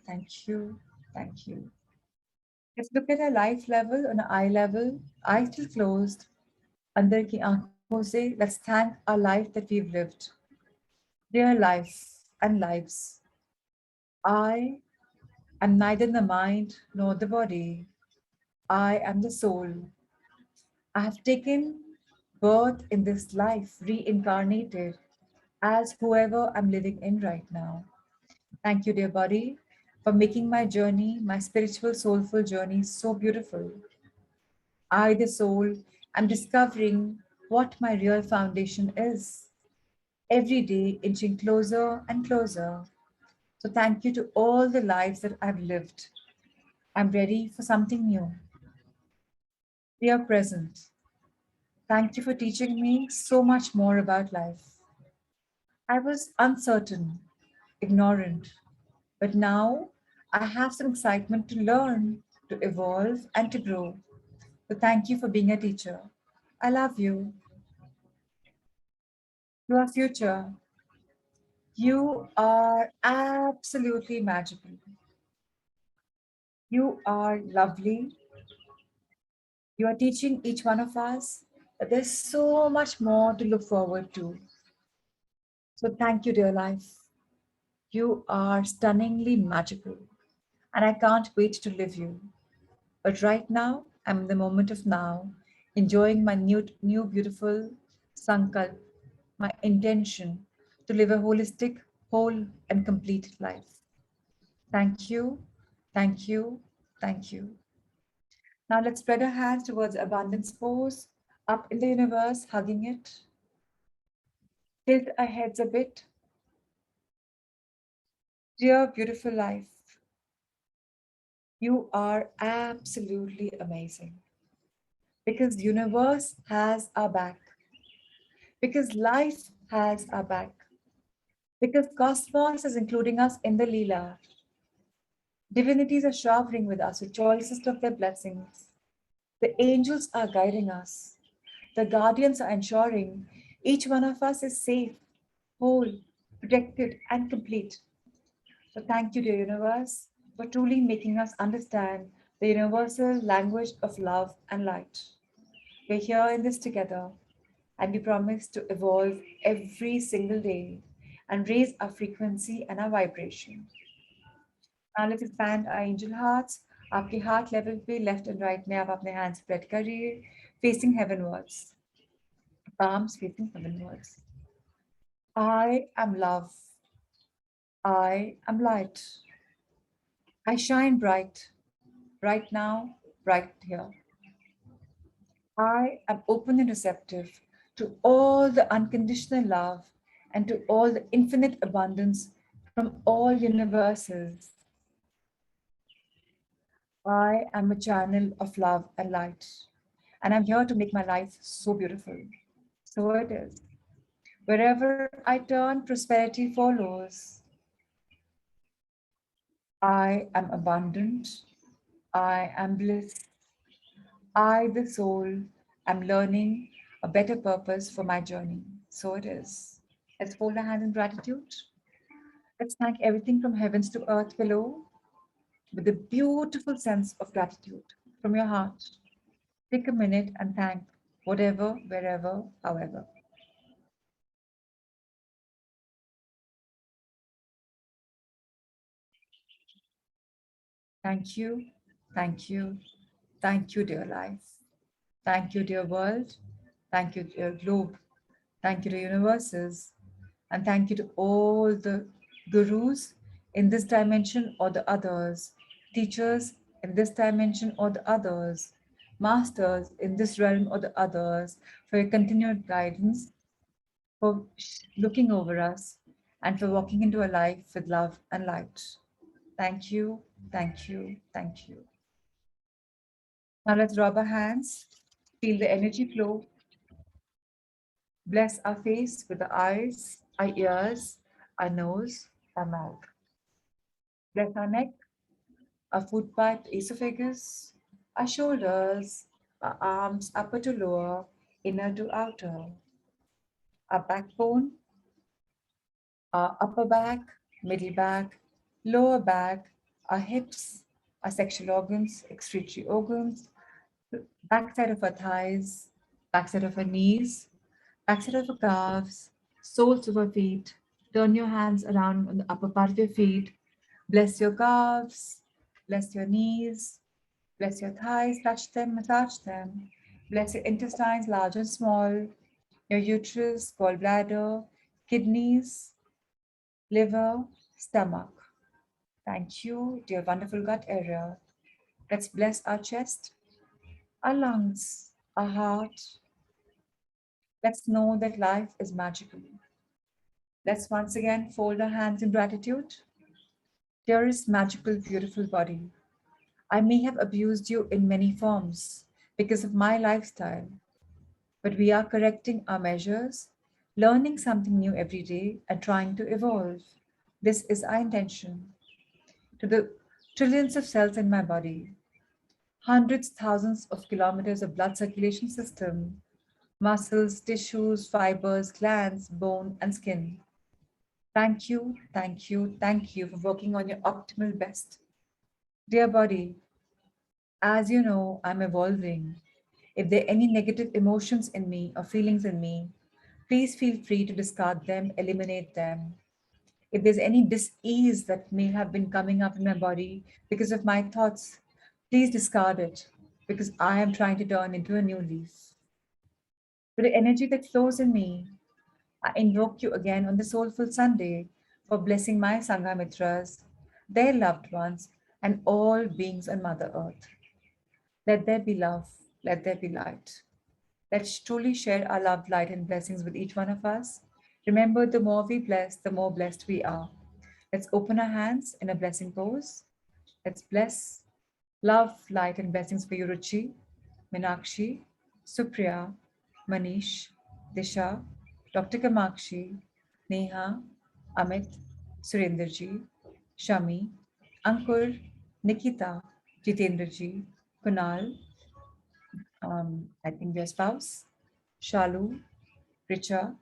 thank you, thank you. Let's look at a life level, on an eye level, eyes still closed. अंदर की आंखों से let's thank our life that we've lived. Dear life and lives, I am neither the mind nor the body. I am the soul. I have taken birth in this life, reincarnated as whoever I'm living in right now. Thank you, dear body, for making my journey, my spiritual, soulful journey so beautiful. I, the soul, am discovering what my real foundation is. Every day, inching closer and closer. So, thank you to all the lives that I've lived. I'm ready for something new. Dear present, thank you for teaching me so much more about life. I was uncertain, ignorant, but now I have some excitement to learn, to evolve, and to grow. So, thank you for being a teacher. I love you. Your future, you are absolutely magical. You are lovely. You are teaching each one of us that there's so much more to look forward to. So thank you, dear life. You are stunningly magical, and I can't wait to live you. But right now, I'm in the moment of now, enjoying my new beautiful sankalp, my intention to live a holistic, whole, and complete life. Thank you, thank you, thank you. Now let's spread our hands towards abundance pose, up in the universe, hugging it. Tilt our heads a bit. Dear beautiful life, you are absolutely amazing because the universe has our back, because life has our back, because cosmos is including us in the Leela. Divinities are showering with us with choicest of their blessings. The angels are guiding us. The guardians are ensuring each one of us is safe, whole, protected, and complete. So thank you, dear universe, for truly making us understand the universal language of love and light. We're here in this together, and we promise to evolve every single day and raise our frequency and our vibration. Now let's expand our angel hearts. आपके heart level पे left and right में आप अपने hands spread करिए, facing heavenwards, palms facing heavenwards. I am love. I am light. I shine bright, right now, right here. I am open and receptive to all the unconditional love and to all the infinite abundance from all universes. I am a channel of love and light, and I'm here to make my life so beautiful. So it is. Wherever I turn, prosperity follows. I am abundant. I am bliss. I, the soul, am learning a better purpose for my journey. So it is. Let's fold our hands in gratitude. Let's thank everything from heavens to earth below with a beautiful sense of gratitude from your heart. Take a minute and thank whatever, wherever, however. Thank you, thank you, thank you, dear life. Thank you, dear world. Thank you, dear globe. Thank you to universes. And thank you to all the gurus in this dimension or the others, teachers in this dimension or the others, masters in this realm or the others, for your continued guidance, for looking over us, and for walking into a life with love and light. Thank you, thank you, thank you. Now let's rub our hands, feel the energy flow. Bless our face with the eyes, our ears, our nose, our mouth. Bless our neck, our foot pipe, esophagus, our shoulders, Our arms upper to lower, inner to outer. Our backbone, our upper back, middle back, lower back, our hips, our sexual organs, excretory organs, backside of our thighs, backside of our knees, backside of our calves, soles of our feet. Turn your hands around on the upper part of your feet. Bless your calves, bless your knees, bless your thighs, touch them, massage them. Bless your intestines, large and small, your uterus, gallbladder, kidneys, liver, stomach. Thank you, dear wonderful gut area. Let's bless our chest, our lungs, our heart. Let's know that life is magical. Let's once again fold our hands in gratitude. Dearest, magical, beautiful body, I may have abused you in many forms because of my lifestyle, but we are correcting our measures, learning something new every day, and trying to evolve. This is our intention. To the trillions of cells in my body, hundreds, thousands of kilometers of blood circulation system, muscles, tissues, fibers, glands, bone, and skin. Thank you, thank you, thank you for working on your optimal best. Dear body, as you know, I'm evolving. If there are any negative emotions in me or feelings in me, please feel free to discard them, eliminate them. If there's any dis-ease that may have been coming up in my body because of my thoughts, please discard it because I am trying to turn into a new leaf. For the energy that flows in me, I invoke you again on the Soulful Sunday for blessing my Sangha Mitras, their loved ones, and all beings on Mother Earth. Let there be love, let there be light. Let's truly share our love, light, and blessings with each one of us. Remember, the more we bless, the more blessed we are. Let's open our hands in a blessing pose. Let's bless love, light, and blessings for you, Ruchi, Minakshi, Supriya, Manish, Disha, Dr. Kamakshi, Neha, Amit, Surendraji, Shami, Ankur, Nikita, Jitendraji, Kunal, I think their spouse, Shalu, Richa,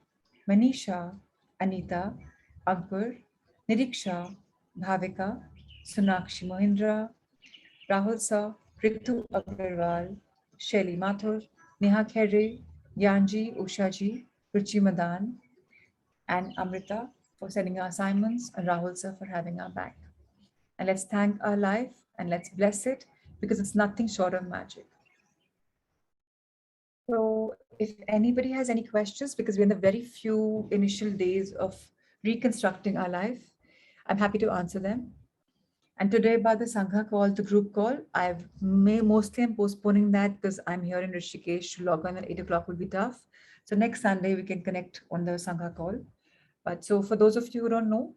Manisha, Anita, Akbar, Niriksha, Bhavika, Sunakshi Mohindra, Rahul Sir, Ritu Agarwal, Shelly Mathur, Neha Khere, Gyanji, Ushaji, Ruchi Madan, and Amrita for sending our assignments, and Rahul Sir for having our back. And let's thank our life and let's bless it because it's nothing short of magic. So if anybody has any questions, because we're in the very few initial days of reconstructing our life, I'm happy to answer them. And today about the Sangha call, the group call, mostly I'm postponing that because I'm here in Rishikesh. To log on at 8 o'clock will be tough. So next Sunday we can connect on the Sangha call. But so for those of you who don't know,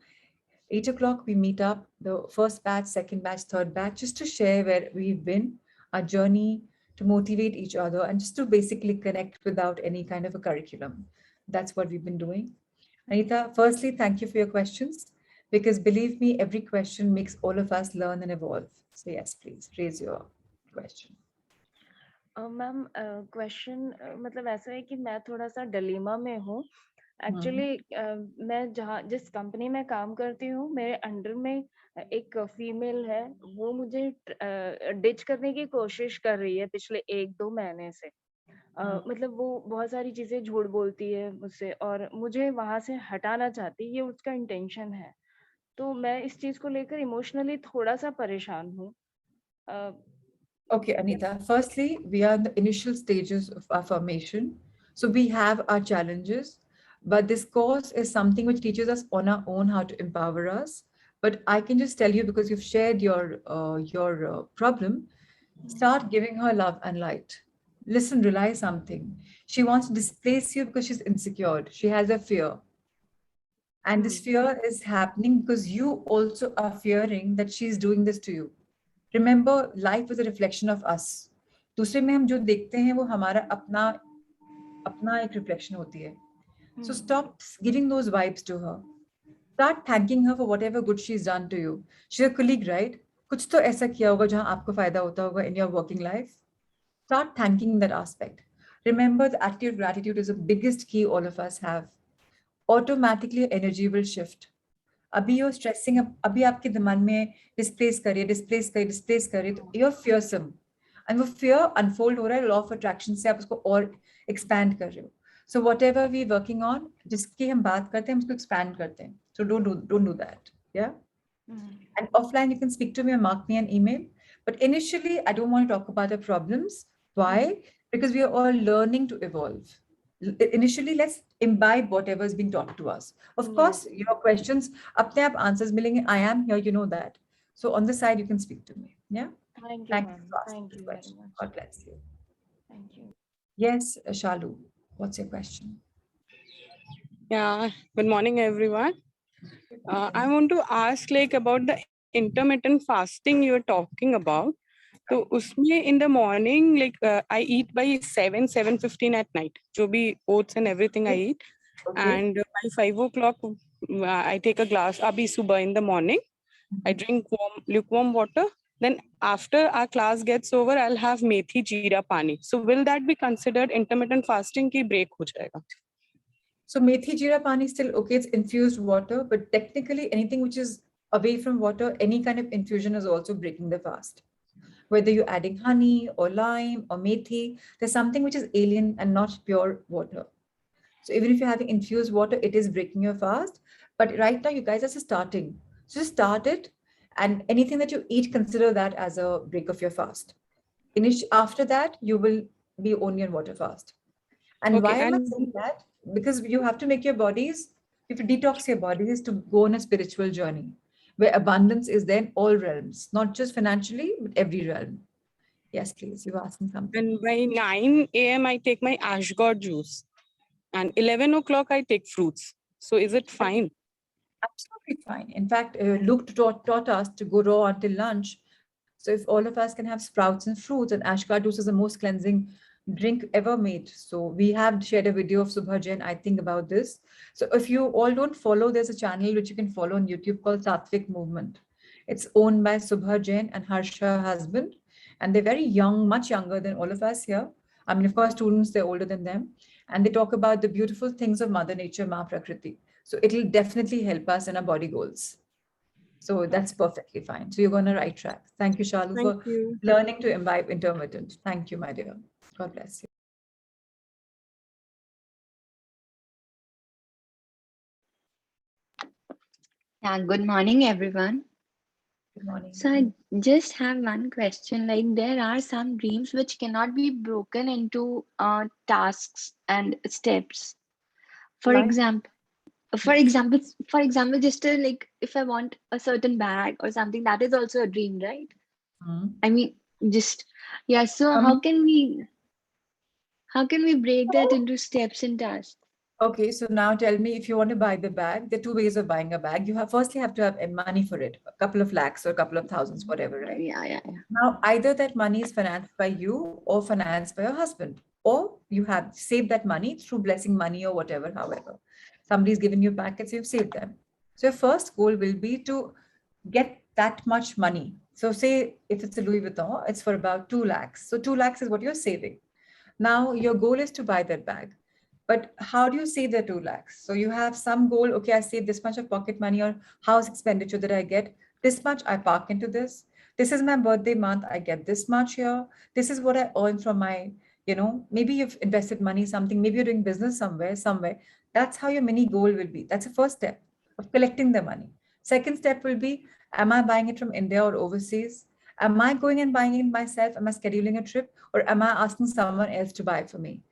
8 o'clock we meet up, the first batch, second batch, third batch, just to share where we've been, our journey, to motivate each other, and just to basically connect without any kind of a curriculum. That's what we've been doing. Anita, firstly, thank you for your questions, because believe me, every question makes all of us learn and evolve. So yes, please raise your question. Ma'am question मतलब ऐसा है कि मैं थोड़ा सा dilemma में हूँ actually. मैं जहाँ जिस कंपनी में काम करती हूँ मेरे अंडर में एक फीमेल है, वो मुझे डिच करने की कोशिश कर रही है पिछले 1-2 महीने से। मतलब वो बहुत सारी चीजें झूठ बोलती है मुझसे और मुझे वहां से हटाना चाहती है, ये उसका इंटेंशन है। तो मैं इस चीज को लेकर इमोशनली थोड़ा सा परेशान हूँ। Okay, Anita, firstly, we are in the initial stages of our formation. So we have our challenges, but this course is something which teaches us on our own how to empower us. But I can just tell you, because you've shared your problem, start giving her love and light. Listen, realize something. She wants to displace you because she's insecure. She has a fear. And this fear is happening because you also are fearing that she's doing this to you. Remember, life is a reflection of us. दूसरे में हम जो देखते हैं वो हमारा अपना एक reflection होती है. So stop giving those vibes to her. Start thanking her for whatever good she's done to you. She's a colleague, right? कुछ तो ऐसा किया होगा जहां आपको फायदा होता होगा in your working life. Start thanking that aspect. Remember, the attitude of gratitude is the biggest key all of us have. Automatically energy will shift. अभी you're stressing up, अभी आपके दिमाग में displace करे, तो you're fearsome. And वो fear unfold हो रहा है law of attraction से, आप उसको और expand कर रहे हो. So whatever we working on, जिसकी हम बात करते हैं, हम उसको expand करते हैं. So don't do that. Yeah. And offline, you can speak to me or mark me an email. But initially, I don't want to talk about the problems. Why? Because we are all learning to evolve. Initially, let's imbibe whatever is being taught to us. Of course, your questions, apne aap answers milenge. I am here, you know that. So on the side, you can speak to me. Yeah. Thank you, Thank ma'am. for asking Thank this you very question. much. God bless you. Thank you. Yes, Shalu, what's your question? Yeah, good morning, everyone. I want to ask like about the intermittent fasting you're talking about. So, usme in the morning, like I eat by 7:15 at night. Jo bhi oats and everything I eat, and by 5 o'clock, I take a glass. Abhi subah in the morning, I drink lukewarm water. Then after our class gets over, I'll have methi jeera pani. So will that be considered intermittent fasting? Ki break ho jayega? So methi jeera pani is still okay, it's infused water, but technically anything which is away from water, any kind of infusion is also breaking the fast. Whether you're adding honey or lime or methi, there's something which is alien and not pure water. So even if you're having infused water, it is breaking your fast. But right now, you guys are just starting. So just start it, and anything that you eat, consider that as a break of your fast. After that, you will be only on water fast. And Okay, why am I and saying that? Because you have to make your bodies, you have to detox your bodies to go on a spiritual journey where abundance is there in all realms, not just financially, but every realm. Yes, please. You were asking something. and by 9 a.m. I take my ashgod juice, and 11 o'clock I take fruits. So is it fine? Absolutely fine. In fact, Luke taught us to go raw until lunch. So if all of us can have sprouts and fruits, and ashgard juice is the most cleansing drink ever made. So we have shared a video of Subha Jain, I think, about this. So if you all don't follow, there's a channel which you can follow on YouTube called Sattvic Movement. It's owned by Subha Jain and Harsha, her husband. And they're very young, much younger than all of us here. I mean, of course, students, they're older than them. And they talk about the beautiful things of Mother Nature, Ma Prakriti. So it'll definitely help us in our body goals. So that's perfectly fine. So you're on the right track. Thank you, Shalu, Thank for you. learning to imbibe intermittent. Thank you, my dear. God bless you. Yeah, good morning, everyone. Good morning. So I just have one question. Like there are some dreams which cannot be broken into tasks and steps. For Like? example, just like if I want a certain bag or something, that is also a dream, right? I mean, just yeah. So how can we break that into steps and tasks? Okay, so now tell me, if you want to buy the bag, there are two ways of buying a bag. You have firstly have to have money for it, a couple of lakhs or a couple of thousands, whatever, right? Yeah. Now, either that money is financed by you or financed by your husband, or you have saved that money through blessing money or whatever, however. Somebody's given you packets, you've saved them. So your first goal will be to get that much money. So say if it's a Louis Vuitton, it's for about 2 lakhs. So 2 lakhs is what you're saving. Now your goal is to buy that bag. But how do you save the 2 lakhs? So you have some goal, okay, I save this much of pocket money or house expenditure that I get. This much I park into this. This is my birthday month. I get this much here. This is what I earn from my, maybe you've invested money, something, maybe you're doing business somewhere. That's how your mini goal will be. That's the first step of collecting the money. Second step will be, am I buying it from India or overseas? Am I going and buying it myself? Am I scheduling a trip? Or am I asking someone else to buy for me?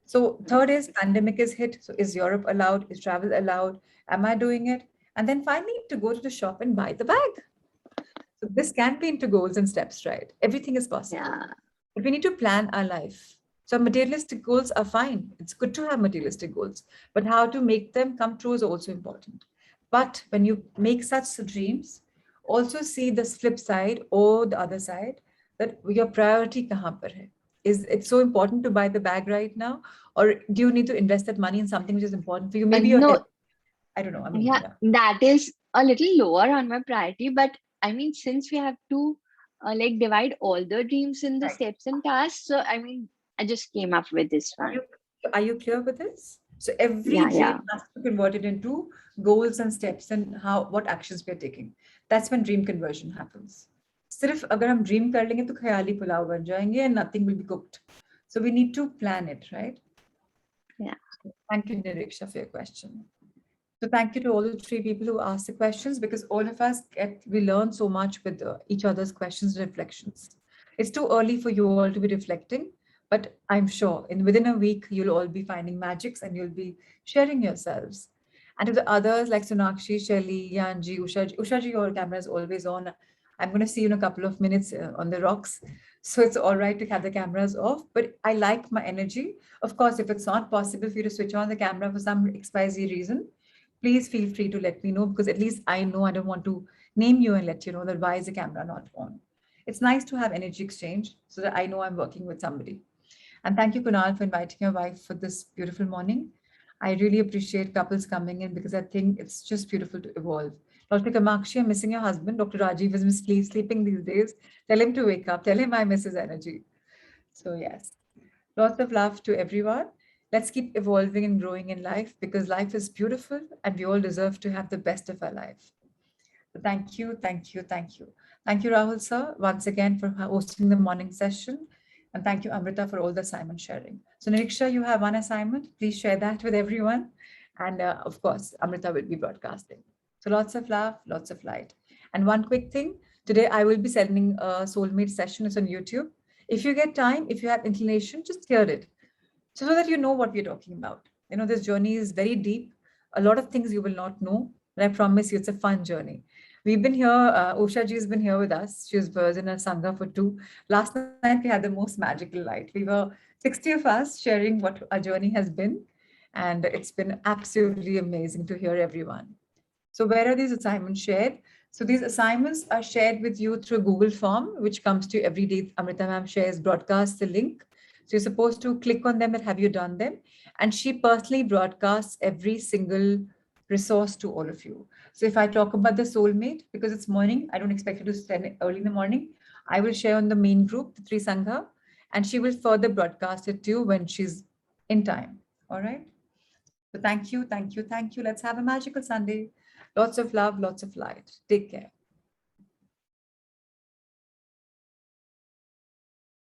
So third is pandemic is hit. So is Europe allowed? Is travel allowed? Am I doing it? And then finally to go to the shop and buy the bag. So this can be into goals and steps, right? Everything is possible. Yeah. But we need to plan our life. So materialistic goals are fine. It's good to have materialistic goals, but how to make them come true is also important. But when you make such dreams, also see the flip side or the other side, that your priority kahan par hai. Is it so important to buy the bag right now? Or do you need to invest that money in something which is important for you? Maybe your No, health. I don't know. I mean, yeah, that is a little lower on my priority, but I mean, since we have to like divide all the dreams in the Right. steps and tasks. So I mean, I just came up with this Are one. you, are you clear with this? So every Yeah, dream yeah. has to be converted into goals and steps and what actions we are taking. That's when dream conversion happens. सिर्फ अगर हम dream कर लेंगे तो ख्याली पुलाव बन जाएंगे and nothing will be cooked. So we need to plan it, right? Yeah. Thank you, Niriksha, for your question. So thank you to all the three people who asked the questions, because all of us we learn so much with each other's questions and reflections. It's too early for you all to be reflecting, but I'm sure within a week you'll all be finding magics and you'll be sharing yourselves. And to the others like Sonakshi, Shelly, Yanji, Ushaji, your camera is always on. I'm going to see you in a couple of minutes on the rocks. So it's all right to have the cameras off, but I like my energy. Of course, if it's not possible for you to switch on the camera for some XYZ reason, please feel free to let me know, because at least I know I don't want to name you and let you know that why is the camera not on. It's nice to have energy exchange so that I know I'm working with somebody. And thank you, Kunal, for inviting your wife for this beautiful morning. I really appreciate couples coming in because I think it's just beautiful to evolve. Dr. Kamakshi, I'm missing your husband. Dr. Rajiv is sleeping these days. Tell him to wake up. Tell him I miss his energy. So yes, lots of love to everyone. Let's keep evolving and growing in life, because life is beautiful and we all deserve to have the best of our life. So thank you, thank you, thank you. Thank you, Rahul sir, once again for hosting the morning session. And thank you, Amrita, for all the assignment sharing. So Niriksha, you have one assignment. Please share that with everyone. And of course, Amrita will be broadcasting. So lots of love, lots of light. And one quick thing, today I will be sending a soulmate session. It's on YouTube. If you get time, if you have inclination, just hear it, so that you know what we're talking about. You know, this journey is very deep. A lot of things you will not know, but I promise you it's a fun journey. We've been here, Usha ji has been here with us. She was in a Sangha for 2. Last night we had the most magical night. We were 60 of us sharing what our journey has been. And it's been absolutely amazing to hear everyone. So where are these assignments shared? So these assignments are shared with you through a Google form, which comes to you every day. Amrita ma'am shares, broadcasts the link. So you're supposed to click on them and have you done them? And she personally broadcasts every single resource to all of you. So if I talk about the soulmate, because it's morning, I don't expect you to send it early in the morning. I will share on the main group, the Three Sangha, and she will further broadcast it to you when she's in time. All right. So thank you, thank you, thank you. Let's have a magical Sunday. Lots of love, lots of light. Take care.